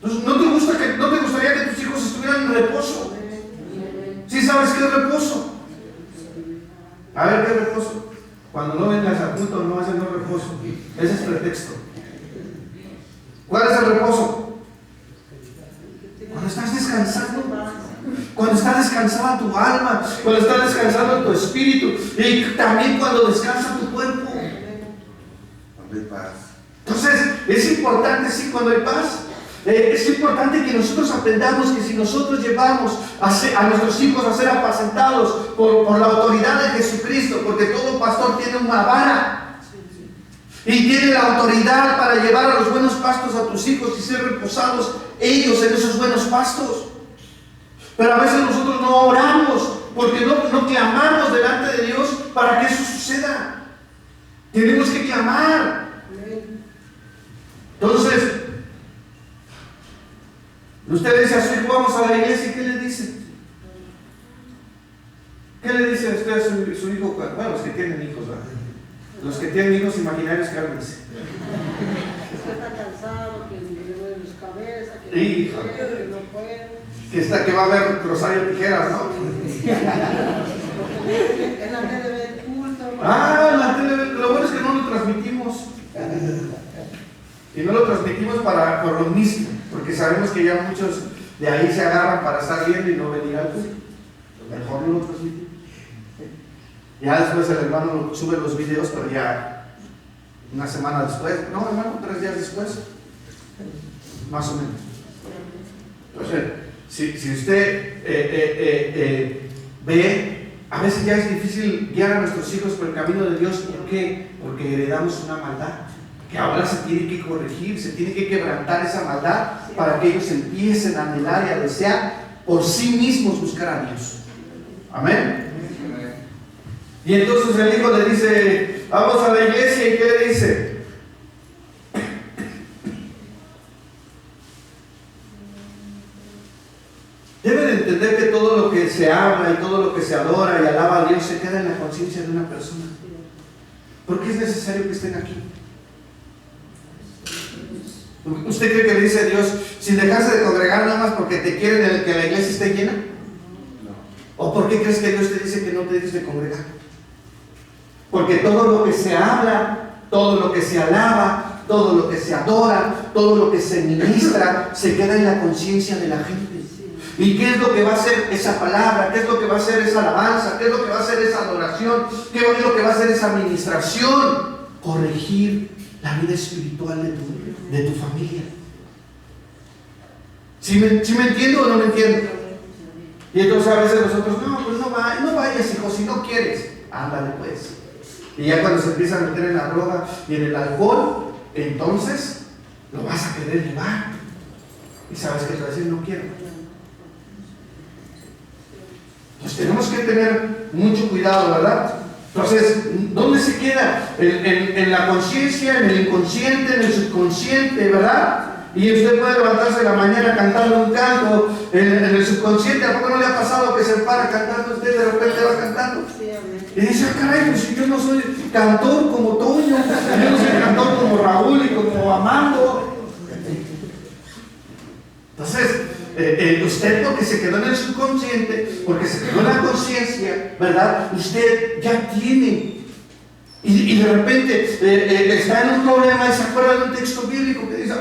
Entonces, ¿no te gustaría que tus hijos estuvieran en reposo? ¿Sí sabes qué es reposo? A ver, ¿qué reposo? Cuando no vengas a punto, no hacen no reposo. Ese es pretexto. ¿Cuál es el reposo? Cuando estás descansando. Cuando está descansada tu alma. Cuando está descansando tu espíritu. Y también cuando descansa tu cuerpo. Cuando hay paz. Entonces, es importante, sí, cuando hay paz. Es importante que nosotros aprendamos que si nosotros llevamos a nuestros hijos a ser apacentados por la autoridad de Jesucristo, porque todo pastor tiene una vara y tiene la autoridad para llevar a los buenos pastos a tus hijos y ser reposados ellos en esos buenos pastos. Pero a veces nosotros no oramos porque no clamamos delante de Dios para que eso suceda. Tenemos que clamar. Entonces, usted dice a su hijo, vamos a la iglesia, ¿y qué le dice? ¿Qué le dice a usted a su hijo? Bueno, los que tienen hijos, ¿verdad? Los que tienen hijos imaginarios, ¿qué le dice? Está cansado, que le duele la cabeza, que no puede. Que va a haber rosario tijeras, ¿no? En la tele ve el culto. En la tele, lo bueno es que no lo transmitimos. Y no lo transmitimos por lo mismo, porque sabemos que ya muchos de ahí se agarran para estar viendo y no venir al culto. Mejor no lo transmitimos. Ya después el hermano sube los videos, pero ya una semana después, no hermano, 3 días después, más o menos. Entonces, si usted ve, a veces ya es difícil guiar a nuestros hijos por el camino de Dios. ¿Por qué? Porque heredamos una maldad que ahora se tiene que corregir, se tiene que quebrantar esa maldad para que ellos empiecen a anhelar y a desear por sí mismos buscar a Dios. Amén. Y entonces el hijo le dice, vamos a la iglesia, ¿y qué le dice? Deben entender que todo lo que se habla y todo lo que se adora y alaba a Dios se queda en la conciencia de una persona. ¿Por qué es necesario que estén aquí? ¿Usted cree que le dice a Dios sin dejarse de congregar nada más porque te quieren que la iglesia esté llena? ¿O por qué crees que Dios te dice que no te dejes de congregar? Porque todo lo que se habla, todo lo que se alaba, todo lo que se adora, todo lo que se ministra, se queda en la conciencia de la gente. ¿Y qué es lo que va a hacer esa palabra? ¿Qué es lo que va a hacer esa alabanza? ¿Qué es lo que va a hacer esa adoración? ¿Qué es lo que va a hacer esa administración? Corregir la vida espiritual de tu familia. ¿Sí me entiendo o no me entiendo? Y entonces a veces nosotros, pues no vayas, hijo, si no quieres, ándale pues. Y ya cuando se empieza a meter en la droga y en el alcohol, entonces lo vas a querer llevar. Y sabes que te va a decir, no quiero. Pues tenemos que tener mucho cuidado, ¿verdad? Entonces, ¿dónde se queda? En la conciencia, en el inconsciente, en el subconsciente, ¿verdad? Y usted puede levantarse en la mañana cantando un canto en el subconsciente. ¿A poco no le ha pasado que se para cantando usted de repente va cantando? Y dice, caray, pues si yo no soy cantor como Toño, yo no soy cantor como Raúl y como Amando. Entonces, usted porque se quedó en el subconsciente, porque se quedó en la conciencia, ¿verdad? Usted ya tiene. Y de repente está en un problema y se acuerda de un texto bíblico que dice,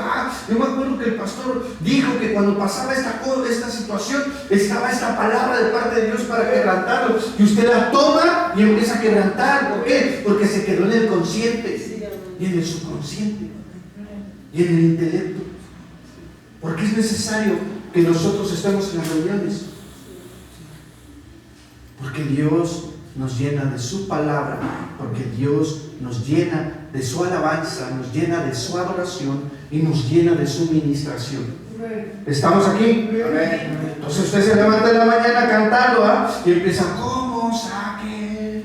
yo me acuerdo que el pastor dijo que cuando pasaba esta situación, estaba esta palabra de parte de Dios para quebrantarlo. Y usted la toma y empieza a quebrantar. ¿Por qué? Porque se quedó en el consciente y en el subconsciente y en el intelecto. Porque es necesario que nosotros estemos en las reuniones. Porque Dios nos llena de su palabra, porque Dios nos llena de su alabanza, nos llena de su adoración y nos llena de su ministración. ¿Estamos aquí? Entonces usted se levanta en la mañana cantando, y empieza, ¿cómo saque?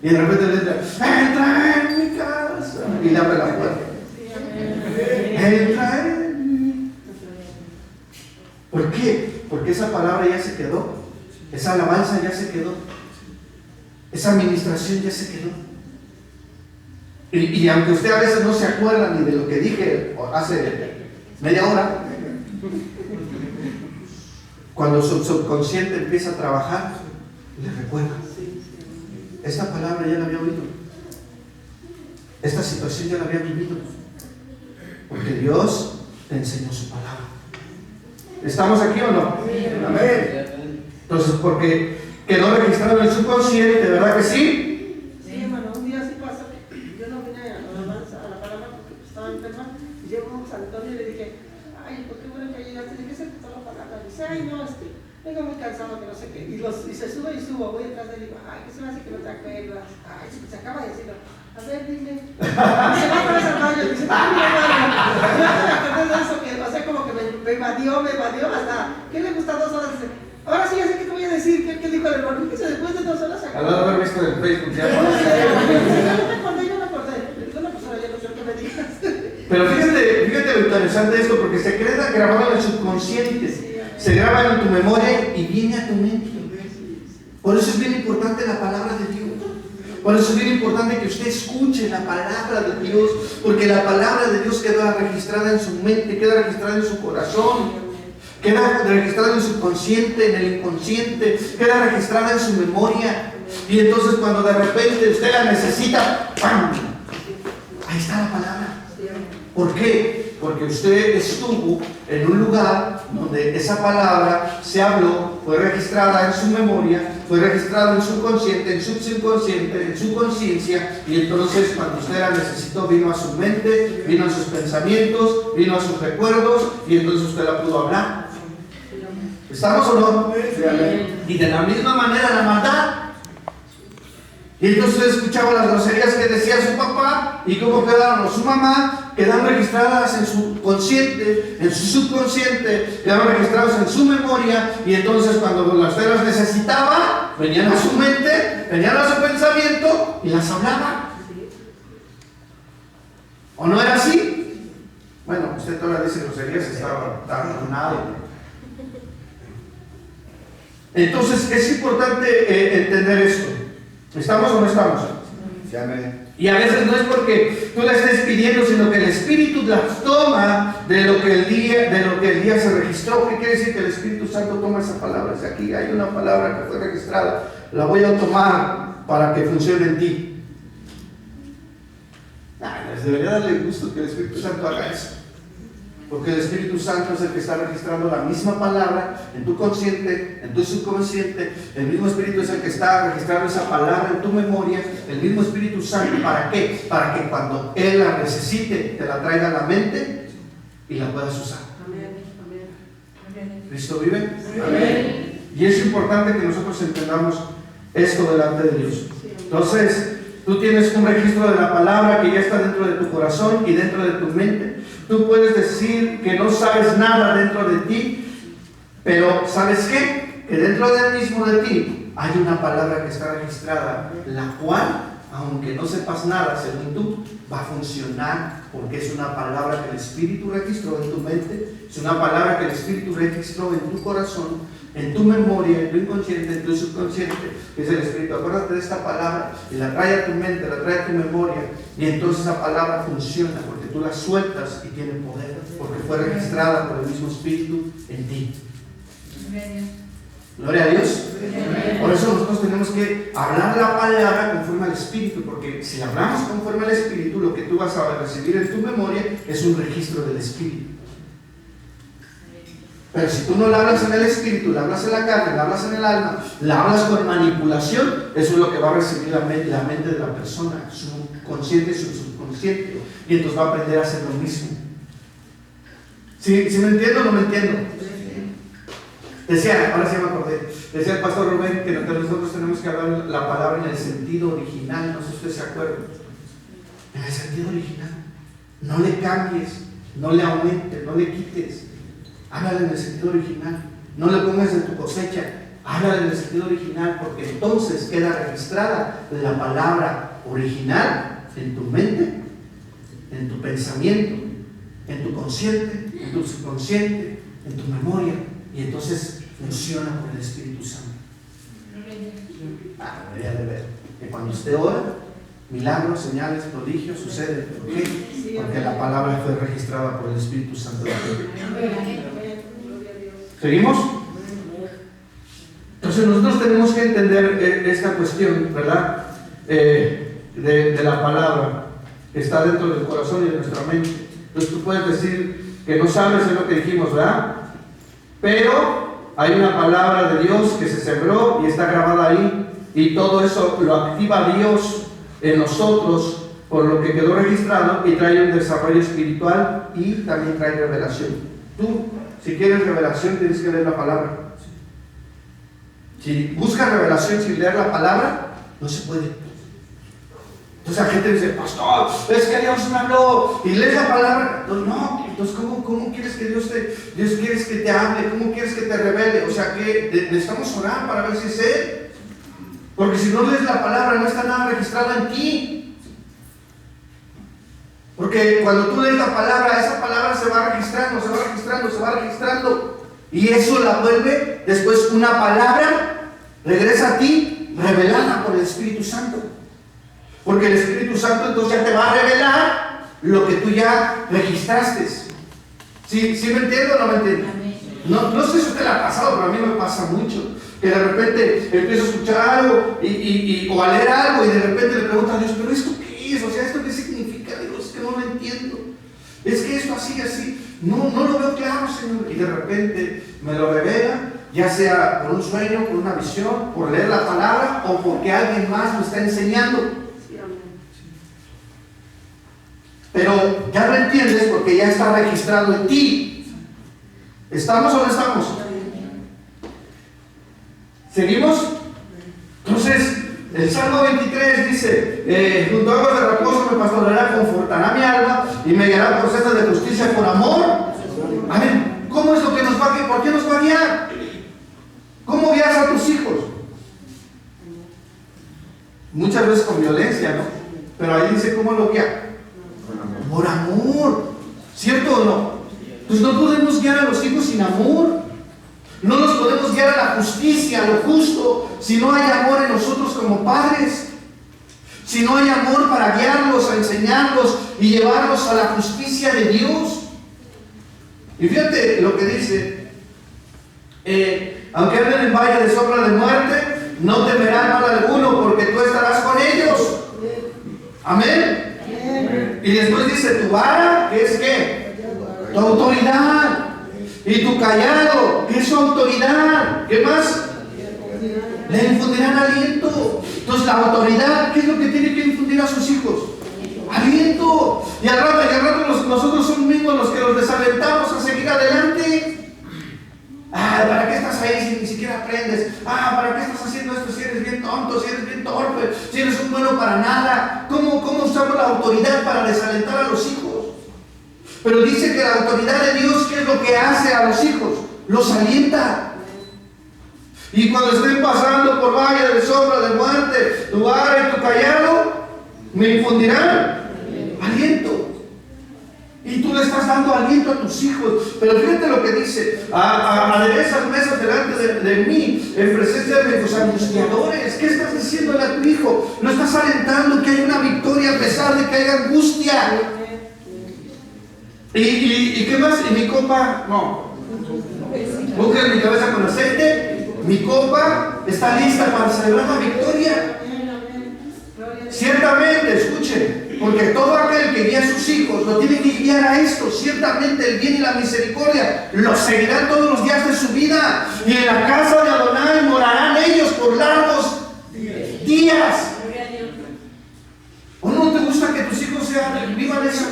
Y de repente le dice, entra en mi casa, y le abre la puerta. Entra en mí. ¿Por qué? Porque esa palabra ya se quedó. Esa alabanza ya se quedó. Esa administración ya se quedó. Y aunque usted a veces no se acuerda ni de lo que dije hace media hora, cuando su subconsciente empieza a trabajar, le recuerda. Esta palabra ya la había oído. Esta situación ya la había vivido. Porque Dios te enseñó su palabra. ¿Estamos aquí o no? Amén. Entonces, porque quedó registrado en el subconsciente, ¿verdad que sí? Sí, hermano, un día sí pasó que yo no vine a la palabra porque estaba enferma. Y llegó a San Antonio y le dije, ay, ¿por qué bueno que llegaste? ¿De qué se empezó la palabra? Y dice, ay, no, vengo muy cansado, que no sé qué. Y se sube y subo, voy detrás de él y digo, ay, ¿qué se me hace que no te acuerdas? Ay, se acaba de decirlo. A ver, dime. Y se va a poner al baño y dice, ay, mi hermano. Me acordé de eso, que o sea, como que me evadió, hasta, ¿qué le gusta 2 horas? Ahora sí, ya sé que te voy a decir, ¿qué dijo el hermano? Fíjese, después de 2 horas se acabó. Al no haber visto en Facebook ya. Yo me acordé. Una persona ya no quiero que me digas. Pero fíjate lo interesante de esto, porque se queda grabado en el subconsciente, se graba en tu memoria y viene a tu mente. Por eso es bien importante la palabra de Dios. Por eso es bien importante que usted escuche la palabra de Dios, porque la palabra de Dios queda registrada en su mente, queda registrada en su corazón, queda registrada en su consciente, en el inconsciente, queda registrada en su memoria. Y entonces cuando de repente usted la necesita, ¡pam!, ahí está la palabra. ¿Por qué? Porque usted estuvo en un lugar donde esa palabra se habló, fue registrada en su memoria, fue registrada en su consciente, en su subconsciente, en su conciencia, y entonces cuando usted la necesitó vino a su mente, vino a sus pensamientos, vino a sus recuerdos, y entonces usted la pudo hablar. ¿Estamos o no? Y de la misma manera la maldad. Y entonces escuchaba las groserías que decía su papá y cómo quedaron, o su mamá, quedaron registradas en su consciente, en su subconsciente, quedaron registradas en su memoria, y entonces cuando usted las necesitaba, venían a su mente, venían a su pensamiento y las hablaba. ¿O no era así? Bueno, usted todavía dice groserías, estaba tardado. Entonces es importante entender esto. ¿Estamos o no estamos? Y a veces no es porque tú la estés pidiendo, sino que el Espíritu las toma de lo que el día se registró. ¿Qué quiere decir? Que el Espíritu Santo toma esa palabra. Si aquí hay una palabra que fue registrada, la voy a tomar para que funcione en ti. Les debería darle gusto que el Espíritu Santo haga eso. Porque el Espíritu Santo es el que está registrando la misma palabra en tu consciente, en tu subconsciente. El mismo Espíritu es el que está registrando esa palabra en tu memoria. El mismo Espíritu Santo, ¿para qué? Para que cuando Él la necesite, te la traiga a la mente y la puedas usar. ¿Cristo vive? Amén. Y es importante que nosotros entendamos esto delante de Dios. Entonces, tú tienes un registro de la palabra que ya está dentro de tu corazón y dentro de tu mente. Tú puedes decir que no sabes nada dentro de ti, pero ¿sabes qué? Que dentro del mismo de ti hay una palabra que está registrada, la cual, aunque no sepas nada según tú, va a funcionar, porque es una palabra que el Espíritu registró en tu mente, es una palabra que el Espíritu registró en tu corazón, en tu memoria, en tu inconsciente, en tu subconsciente, que es el Espíritu. Acuérdate de esta palabra y la trae a tu mente, la trae a tu memoria, y entonces esa palabra funciona, porque tú la sueltas y tiene poder, porque fue registrada por el mismo Espíritu en ti. Gloria a Dios. Por eso nosotros tenemos que hablar la palabra conforme al Espíritu, porque si hablamos conforme al Espíritu, lo que tú vas a recibir en tu memoria es un registro del Espíritu. Pero si tú no la hablas en el Espíritu, la hablas en la carne, la hablas en el alma, la hablas con manipulación, eso es lo que va a recibir la mente de la persona, su consciente y su subconsciente, y entonces va a aprender a hacer lo mismo. ¿Sí me entiendo o no me entiendo? Decía, ahora sí me acordé, decía el pastor Rubén que nosotros tenemos que hablar la palabra en el sentido original, no sé si usted se acuerda, en el sentido original. No le cambies, no le aumentes, no le quites. Háblale en el sentido original. No le pongas en tu cosecha. Háblale en el sentido original, porque entonces queda registrada la palabra original en tu mente, en tu pensamiento, en tu consciente, en tu subconsciente, en tu memoria, y entonces funciona por el Espíritu Santo. Debería de ver que cuando usted ora, milagros, señales, prodigios suceden. ¿Por qué? Porque la palabra fue registrada por el Espíritu Santo. ¿Seguimos? Entonces nosotros tenemos que entender esta cuestión, ¿verdad? De la palabra que está dentro del corazón y de nuestra mente. Entonces tú puedes decir que no sabes de lo que dijimos, ¿verdad? Pero hay una palabra de Dios que se sembró y está grabada ahí, y todo eso lo activa Dios en nosotros por lo que quedó registrado, y trae un desarrollo espiritual y también trae revelación. Tú, si quieres revelación, tienes que leer la palabra. Si buscas revelación sin leer la palabra, no se puede. Entonces la gente dice, pastor, es que Dios me habló, y lees la palabra. No, entonces ¿cómo quieres que Dios quieres que te hable? ¿Cómo quieres que te revele? O sea, que necesitamos orar para ver si es Él. Porque si no lees la palabra, no está nada registrado en ti. Porque cuando tú lees la palabra, esa palabra se va registrando, se va registrando, se va registrando. Y eso la vuelve después una palabra, regresa a ti, revelada por el Espíritu Santo. Porque el Espíritu Santo entonces ya te va a revelar lo que tú ya registraste. ¿Sí me entiendo o no me entiendo? No sé si a usted le ha pasado, pero a mí me pasa mucho. Que de repente empiezo a escuchar algo o a leer algo, y de repente le pregunto a Dios, ¿pero esto qué es? O sea, ¿esto qué significa? Dios, es que no lo entiendo. Es que esto así, no lo veo claro, Señor. Y de repente me lo revela, ya sea por un sueño, por una visión, por leer la palabra, o porque alguien más lo está enseñando. Pero ya lo entiendes porque ya está registrado en ti. ¿Estamos o no estamos? ¿Seguimos? Entonces, El Salmo 23 dice, junto a aguas de reposo me pastoreará, confortará mi alma y me guiará por sendas de justicia por amor. A ver, ¿cómo es lo que nos va a guiar? ¿Por qué nos va a guiar? ¿Cómo guías a tus hijos? Muchas veces con violencia, ¿no? Pero ahí dice, ¿cómo lo guía? Por amor. ¿Cierto o no? Pues no podemos guiar a los hijos sin amor. No los podemos guiar a la justicia, a lo justo, si no hay amor en nosotros como padres. Si no hay amor para guiarlos, a enseñarlos y llevarlos a la justicia de Dios. Y fíjate lo que dice. Aunque anden en valle de sombra de muerte, no temerán mal alguno, porque tú estarás con ellos. Amén. Y después dice, tu vara, ¿qué es qué? Tu autoridad. Y tu callado, ¿qué es su autoridad? ¿Qué más? Le infundirán aliento. Entonces la autoridad, ¿qué es lo que tiene que infundir a sus hijos? Aliento. Y al rato nosotros somos mismos los que los desalentamos a seguir adelante. ¿Para qué estás ahí si ni siquiera aprendes? ¿Para qué estás haciendo esto si eres bien tonto, si eres bien torpe, si eres un bueno para nada? ¿Cómo usamos la autoridad para desalentar a los hijos? Pero dice que la autoridad de Dios, ¿qué es lo que hace a los hijos? Los alienta. Y cuando estén pasando por valle de sombra de muerte, tu vara y tu callado me infundirán aliento. Y tú le estás dando aliento a tus hijos. Pero fíjate lo que dice: aderezas mesas delante de mí en presencia de mis angustiadores. ¿Qué estás diciéndole a tu hijo? Lo estás alentando que hay una victoria a pesar de que haya angustia. ¿Y qué más? ¿Y mi copa? No. Busquen mi cabeza con aceite. Mi copa está lista para celebrar la victoria. Ciertamente, escuchen, porque todo aquel que guía a sus hijos lo tiene que guiar a esto. Ciertamente el bien y la misericordia los seguirán todos los días de su vida, y en la casa de Adonai morarán ellos por largos días. ¿O no te gusta que tus hijos vivan eso?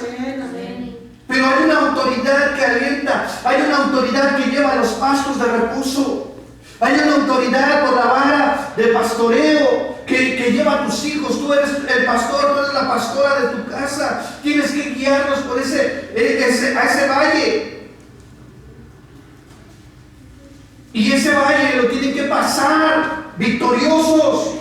Pero hay una autoridad que alienta, hay una autoridad que lleva a los pastos de reposo, hay una autoridad por la vara de pastoreo que lleva a tus hijos. Tú eres el pastor, tú eres la pastora de tu casa. Tienes que guiarlos por a ese valle. Y ese valle lo tienen que pasar victoriosos.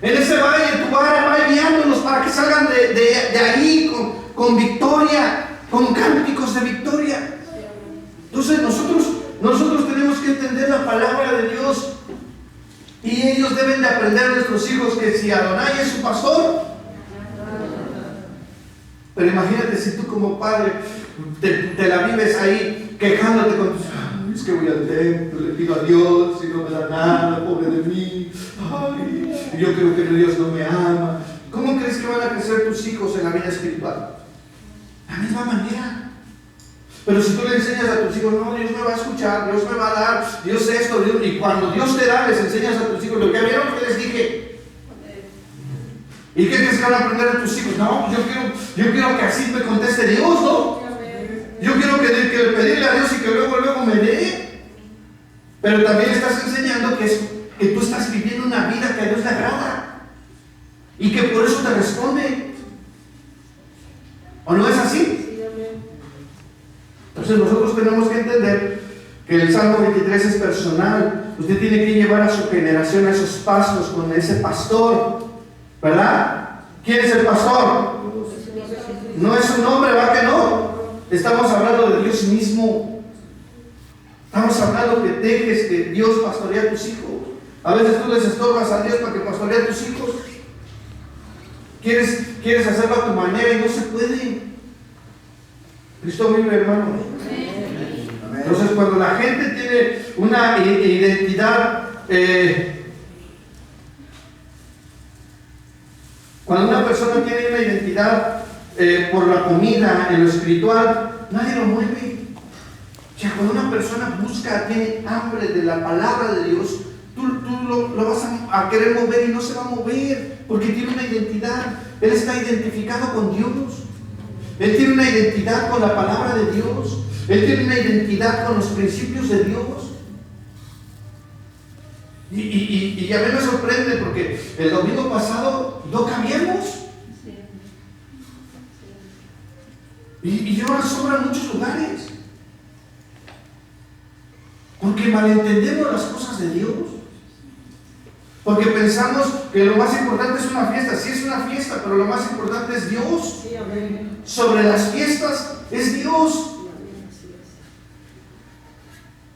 En ese valle tu vara va guiándolos para que salgan de ahí con victoria, con cánticos de victoria. Entonces nosotros tenemos que entender la palabra de Dios, y ellos deben de aprender a nuestros hijos que si Adonai es su pastor. Pero imagínate si tú como padre te la vives ahí quejándote con tus: es que voy al templo, le pido a Dios y no me da nada, pobre de mí, yo creo que Dios no me ama. ¿Cómo crees que van a crecer tus hijos en la vida espiritual? De la misma manera. Pero si tú le enseñas a tus hijos: no, Dios me va a escuchar, Dios me va a dar, Dios esto, Dios... Y cuando Dios te da, les enseñas a tus hijos lo que vieron que les dije. ¿Y qué crees que van a aprender de tus hijos? No, yo quiero que así me conteste Dios, ¿no? Yo quiero que pedirle a Dios y que luego me dé. Pero también estás enseñando que tú estás viviendo una vida que a Dios le agrada y que por eso te responde. ¿O no es así? Entonces nosotros tenemos que entender que el Salmo 23 es personal. Usted tiene que llevar a su generación a esos pastos con ese pastor, ¿verdad? ¿Quién es el pastor? No es un nombre, ¿verdad que no? Estamos hablando de Dios mismo. Estamos hablando que dejes que Dios pastorea a tus hijos. A veces tú les estorbas a Dios para que pastoree a tus hijos. Quieres hacerlo a tu manera y no se puede. Cristo vive, hermano. Entonces, cuando la gente tiene una identidad, cuando una persona tiene una identidad por la comida, en lo espiritual, nadie lo mueve. O sea, cuando una persona tiene hambre de la palabra de Dios, tú lo vas a querer mover y no se va a mover, porque tiene una identidad. Él está identificado con Dios. Él tiene una identidad con la palabra de Dios. Él tiene una identidad con los principios de Dios. Y a mí me sorprende porque el domingo pasado no cambiamos. Y ahora sobran muchos lugares. Porque malentendemos las cosas de Dios. Porque pensamos que lo más importante es una fiesta. Sí, es una fiesta, pero lo más importante es Dios. Sí, amén. Sobre las fiestas es Dios. Sí, amén, así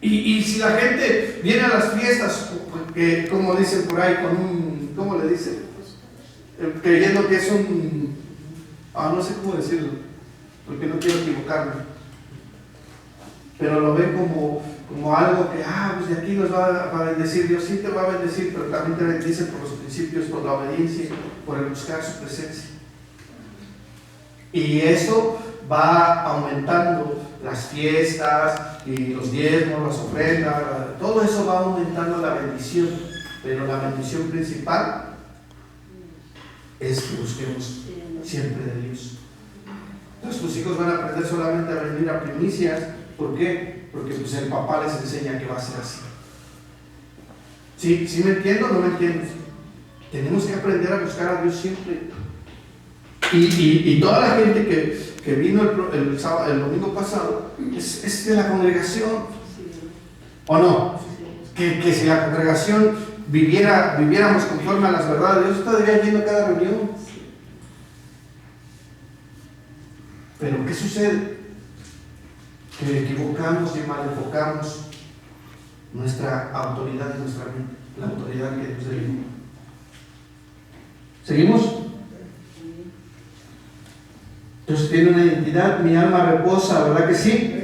es. Y si la gente viene a las fiestas, que como dicen por ahí, con un, ¿cómo le dicen? Creyendo que es un, no sé cómo decirlo, porque no quiero equivocarme, pero lo ven como algo que, pues de aquí nos va a bendecir. Dios sí te va a bendecir, pero también te bendice por los principios, por la obediencia, por el buscar su presencia. Y eso va aumentando las fiestas y los diezmos, las ofrendas, todo eso va aumentando la bendición, pero la bendición principal es que busquemos siempre de Dios. Entonces tus hijos van a aprender solamente a venir a primicias. ¿Por qué? Porque pues el papá les enseña que va a ser así. ¿Sí me entiendo o no me entiendo? Tenemos que aprender a buscar a Dios siempre. Y toda la gente que vino el domingo pasado es de la congregación. ¿O no? Que si la congregación viviéramos conforme a las verdades de Dios, estaría yendo a cada reunión. Pero ¿qué sucede? Que equivocamos y mal enfocamos nuestra autoridad y nuestra mente, la autoridad que Dios debe. ¿Seguimos? Entonces tiene una identidad, mi alma reposa, ¿verdad que sí?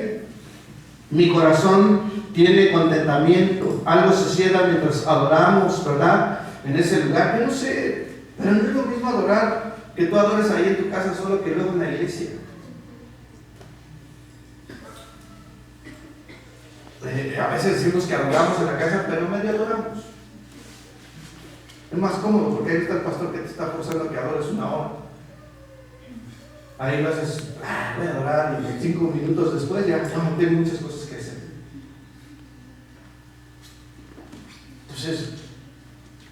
Mi corazón tiene contentamiento, algo se cierra mientras adoramos, ¿verdad? En ese lugar, yo no sé, pero no es lo mismo adorar que tú adores ahí en tu casa solo que luego en la iglesia. A veces decimos que adoramos en la casa, pero medio adoramos. Es más cómodo porque ahí está el pastor que te está forzando que adores una hora. Ahí lo haces, voy a adorar, y 5 minutos después ya tengo muchas cosas que hacer. Entonces,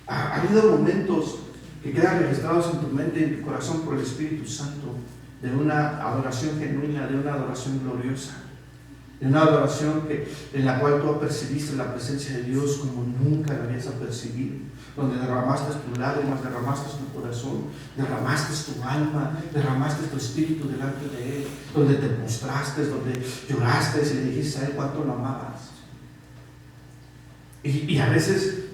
ha habido momentos que quedan registrados en tu mente y en tu corazón por el Espíritu Santo, de una adoración genuina, de una adoración gloriosa, de una adoración en la cual tú percibiste la presencia de Dios como nunca la habías percibido, donde derramaste tu lágrimas, derramaste tu corazón, derramaste tu alma, derramaste tu espíritu delante de Él, donde te postraste, donde lloraste y le dijiste a Él cuánto lo amabas. Y a veces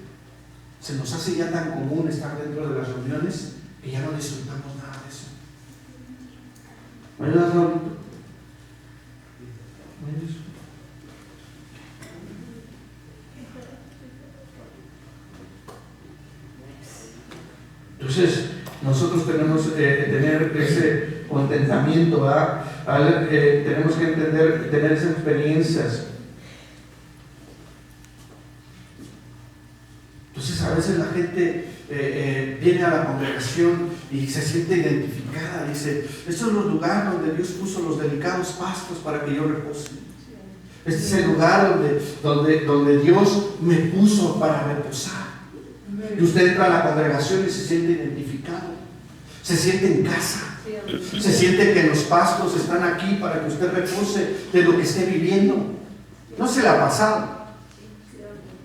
se nos hace ya tan común estar dentro de las reuniones que ya no disfrutamos nada de eso. ¿Me ayudas, Raulito? Entonces, nosotros tenemos que tener ese contentamiento, ¿verdad? Tenemos que entender, tener esas experiencias. Entonces, a veces la gente viene a la congregación y se siente identificada, dice, estos son los lugares donde Dios puso los delicados pastos para que yo repose. Este es el lugar donde Dios me puso para reposar. Y usted entra a la congregación y se siente identificado, se siente en casa, se siente que los pastos están aquí para que usted repose de lo que esté viviendo. No se le ha pasado,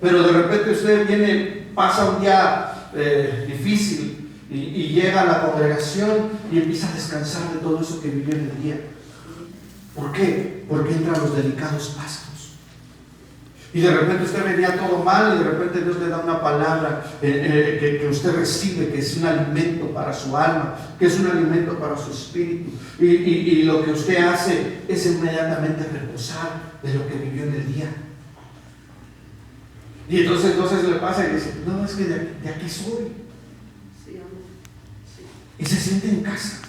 pero de repente usted pasa un día difícil y llega a la congregación y empieza a descansar de todo eso que vivió en el día. ¿Por qué? Porque entran los delicados pastos. Y de repente usted venía todo mal y de repente Dios le da una palabra que usted recibe, que es un alimento para su alma, que es un alimento para su espíritu. Y lo que usted hace es inmediatamente reposar de lo que vivió en el día. Y entonces le pasa y dice, no, es que de aquí soy. Y se siente en casa.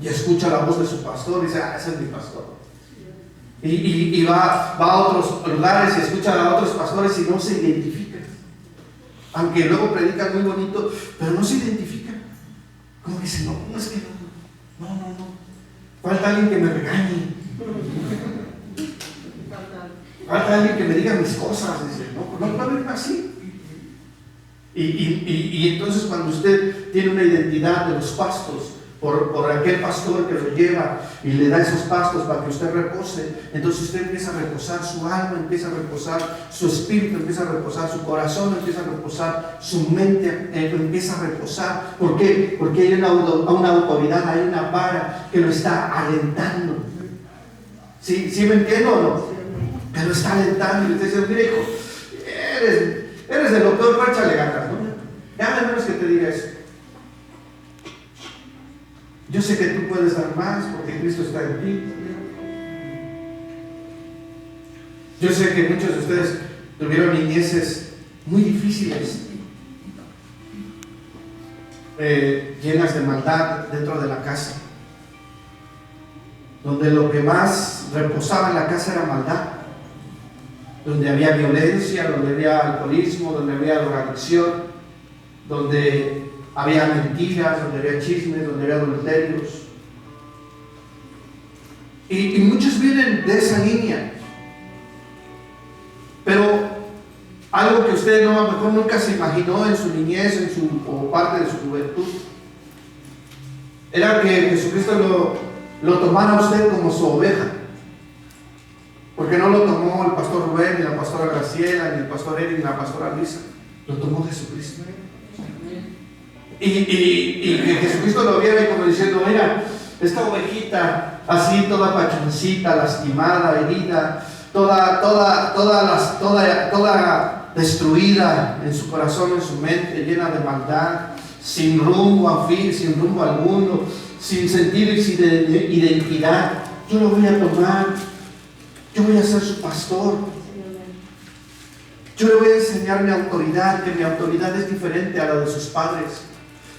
Y escucha la voz de su pastor y dice, ese es mi pastor. Y va a otros lugares y escucha a otros pastores y no se identifica. Aunque luego predican muy bonito, pero no se identifica. Como que dice, no, es que no. Falta alguien que me regañe. Falta falta alguien que me diga mis cosas. Dice, no puede ir así. Y entonces cuando usted tiene una identidad de los pastos, por aquel pastor que lo lleva y le da esos pastos para que usted repose, entonces usted empieza a reposar su alma, empieza a reposar su espíritu, empieza a reposar su corazón, empieza a reposar su mente, empieza a reposar. ¿Por qué? Porque hay una autoridad, hay una vara que lo está alentando. ¿Sí me entiendo o no? Que lo está alentando y le está diciendo, mire hijo, eres de lo peor, pero échale ganas, ¿no? Ya de menos que te diga eso. Yo sé que tú puedes dar más porque Cristo está en ti. Yo sé que muchos de ustedes tuvieron niñeces muy difíciles, llenas de maldad dentro de la casa, donde lo que más reposaba en la casa era maldad, donde había violencia, donde había alcoholismo, donde había drogadicción, donde había mentiras, donde había chismes, donde había adulterios. Y muchos vienen de esa línea. Pero algo que usted a lo mejor nunca se imaginó en su niñez, o parte de su juventud, era que Jesucristo lo tomara a usted como su oveja. Porque no lo tomó el pastor Rubén, ni la pastora Graciela, ni el pastor Eric, ni la pastora Luisa. Lo tomó Jesucristo. Y que Jesucristo lo viera y como diciendo, mira, esta ovejita así toda pachoncita, lastimada, herida, toda destruida en su corazón, en su mente, llena de maldad, sin rumbo a fin, sin rumbo alguno, sin sentido y sin identidad. Yo lo voy a tomar, yo voy a ser su pastor. Yo le voy a enseñar mi autoridad, que mi autoridad es diferente a la de sus padres.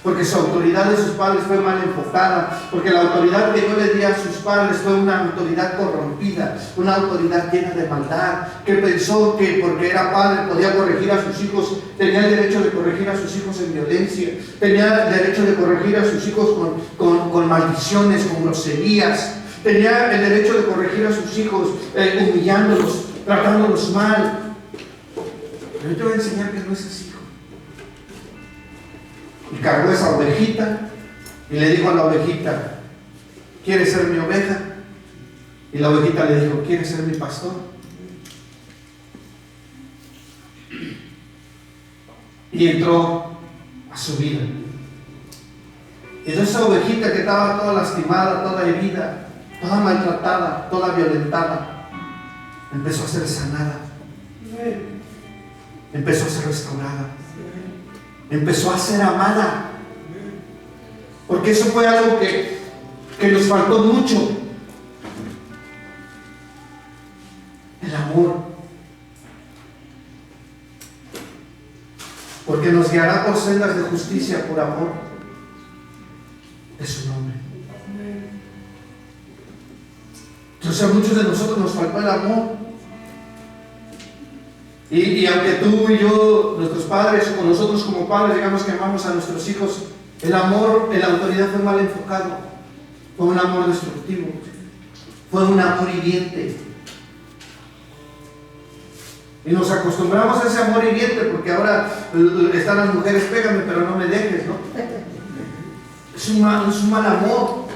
Porque su autoridad de sus padres fue mal enfocada, porque la autoridad que yo le di a sus padres fue una autoridad corrompida, una autoridad llena de maldad, que pensó que porque era padre podía corregir a sus hijos, tenía el derecho de corregir a sus hijos en violencia, tenía el derecho de corregir a sus hijos con maldiciones, con groserías, tenía el derecho de corregir a sus hijos humillándolos, tratándolos mal. Pero yo te voy a enseñar que no es así. Y cargó esa ovejita y le dijo a la ovejita, ¿quieres ser mi oveja? Y la ovejita le dijo, ¿quieres ser mi pastor? Y entró a su vida. Y entonces esa ovejita que estaba toda lastimada, toda herida, toda maltratada, toda violentada, empezó a ser sanada, empezó a ser restaurada, empezó a ser amada. Porque eso fue algo que nos faltó mucho. El amor. Porque nos guiará por sendas de justicia por amor de su nombre. Entonces a muchos de nosotros nos faltó el amor. Y aunque tú y yo, nuestros padres, o nosotros como padres, digamos que amamos a nuestros hijos, el amor, la autoridad fue mal enfocado, fue un amor destructivo, fue un amor hiriente. Y nos acostumbramos a ese amor hiriente porque ahora están las mujeres, pégame pero no me dejes, ¿no? Es un mal amor.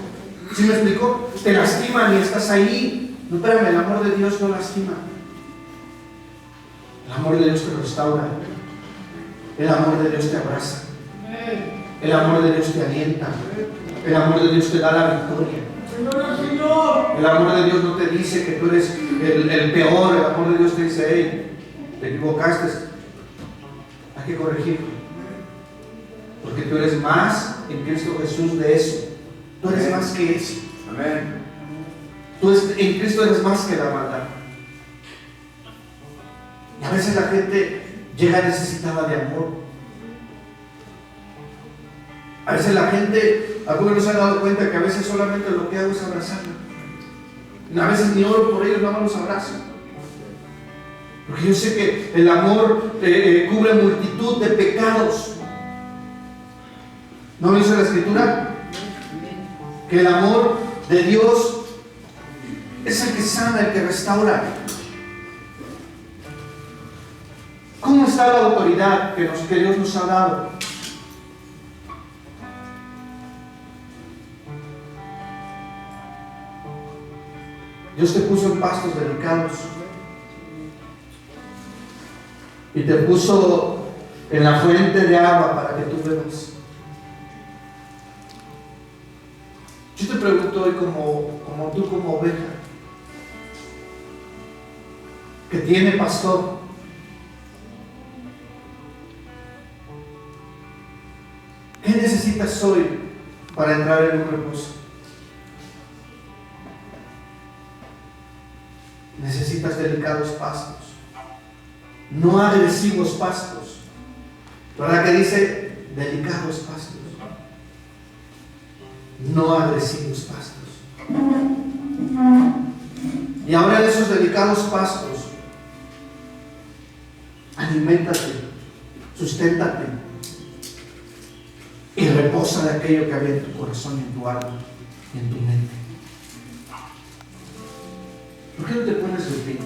¿Sí me explico? Te lastiman y estás ahí. No, espérame, el amor de Dios no lastima. El amor de Dios te restaura. El amor de Dios te abraza. El amor de Dios te alienta. El amor de Dios te da la victoria. El amor de Dios no te dice que tú eres el peor. El amor de Dios te dice, hey, te equivocaste, hay que corregirlo. Porque tú eres más en Cristo Jesús de eso. Tú eres más que eso. Amén. Tú en Cristo eres más que la maldad. Y a veces la gente llega necesitada de amor. A veces la gente, algunos no se han dado cuenta que a veces solamente lo que hago es abrazarlos. A veces ni oro por ellos, no los abrazo. Porque yo sé que el amor cubre multitud de pecados. ¿No dice la Escritura? Que el amor de Dios es el que sana, el que restaura. ¿Cómo está la autoridad que Dios nos ha dado? Dios te puso en pastos delicados y te puso en la fuente de agua para que tú bebas. Yo te pregunto hoy como tú como oveja que tiene pastor, ¿qué necesitas hoy para entrar en un reposo? Necesitas delicados pastos, no agresivos pastos. ¿Verdad que dice delicados pastos? No agresivos pastos. Y ahora de esos delicados pastos, aliméntate, susténtate y reposa de aquello que había en tu corazón y en tu alma y en tu mente. ¿Por qué no te pones de pie?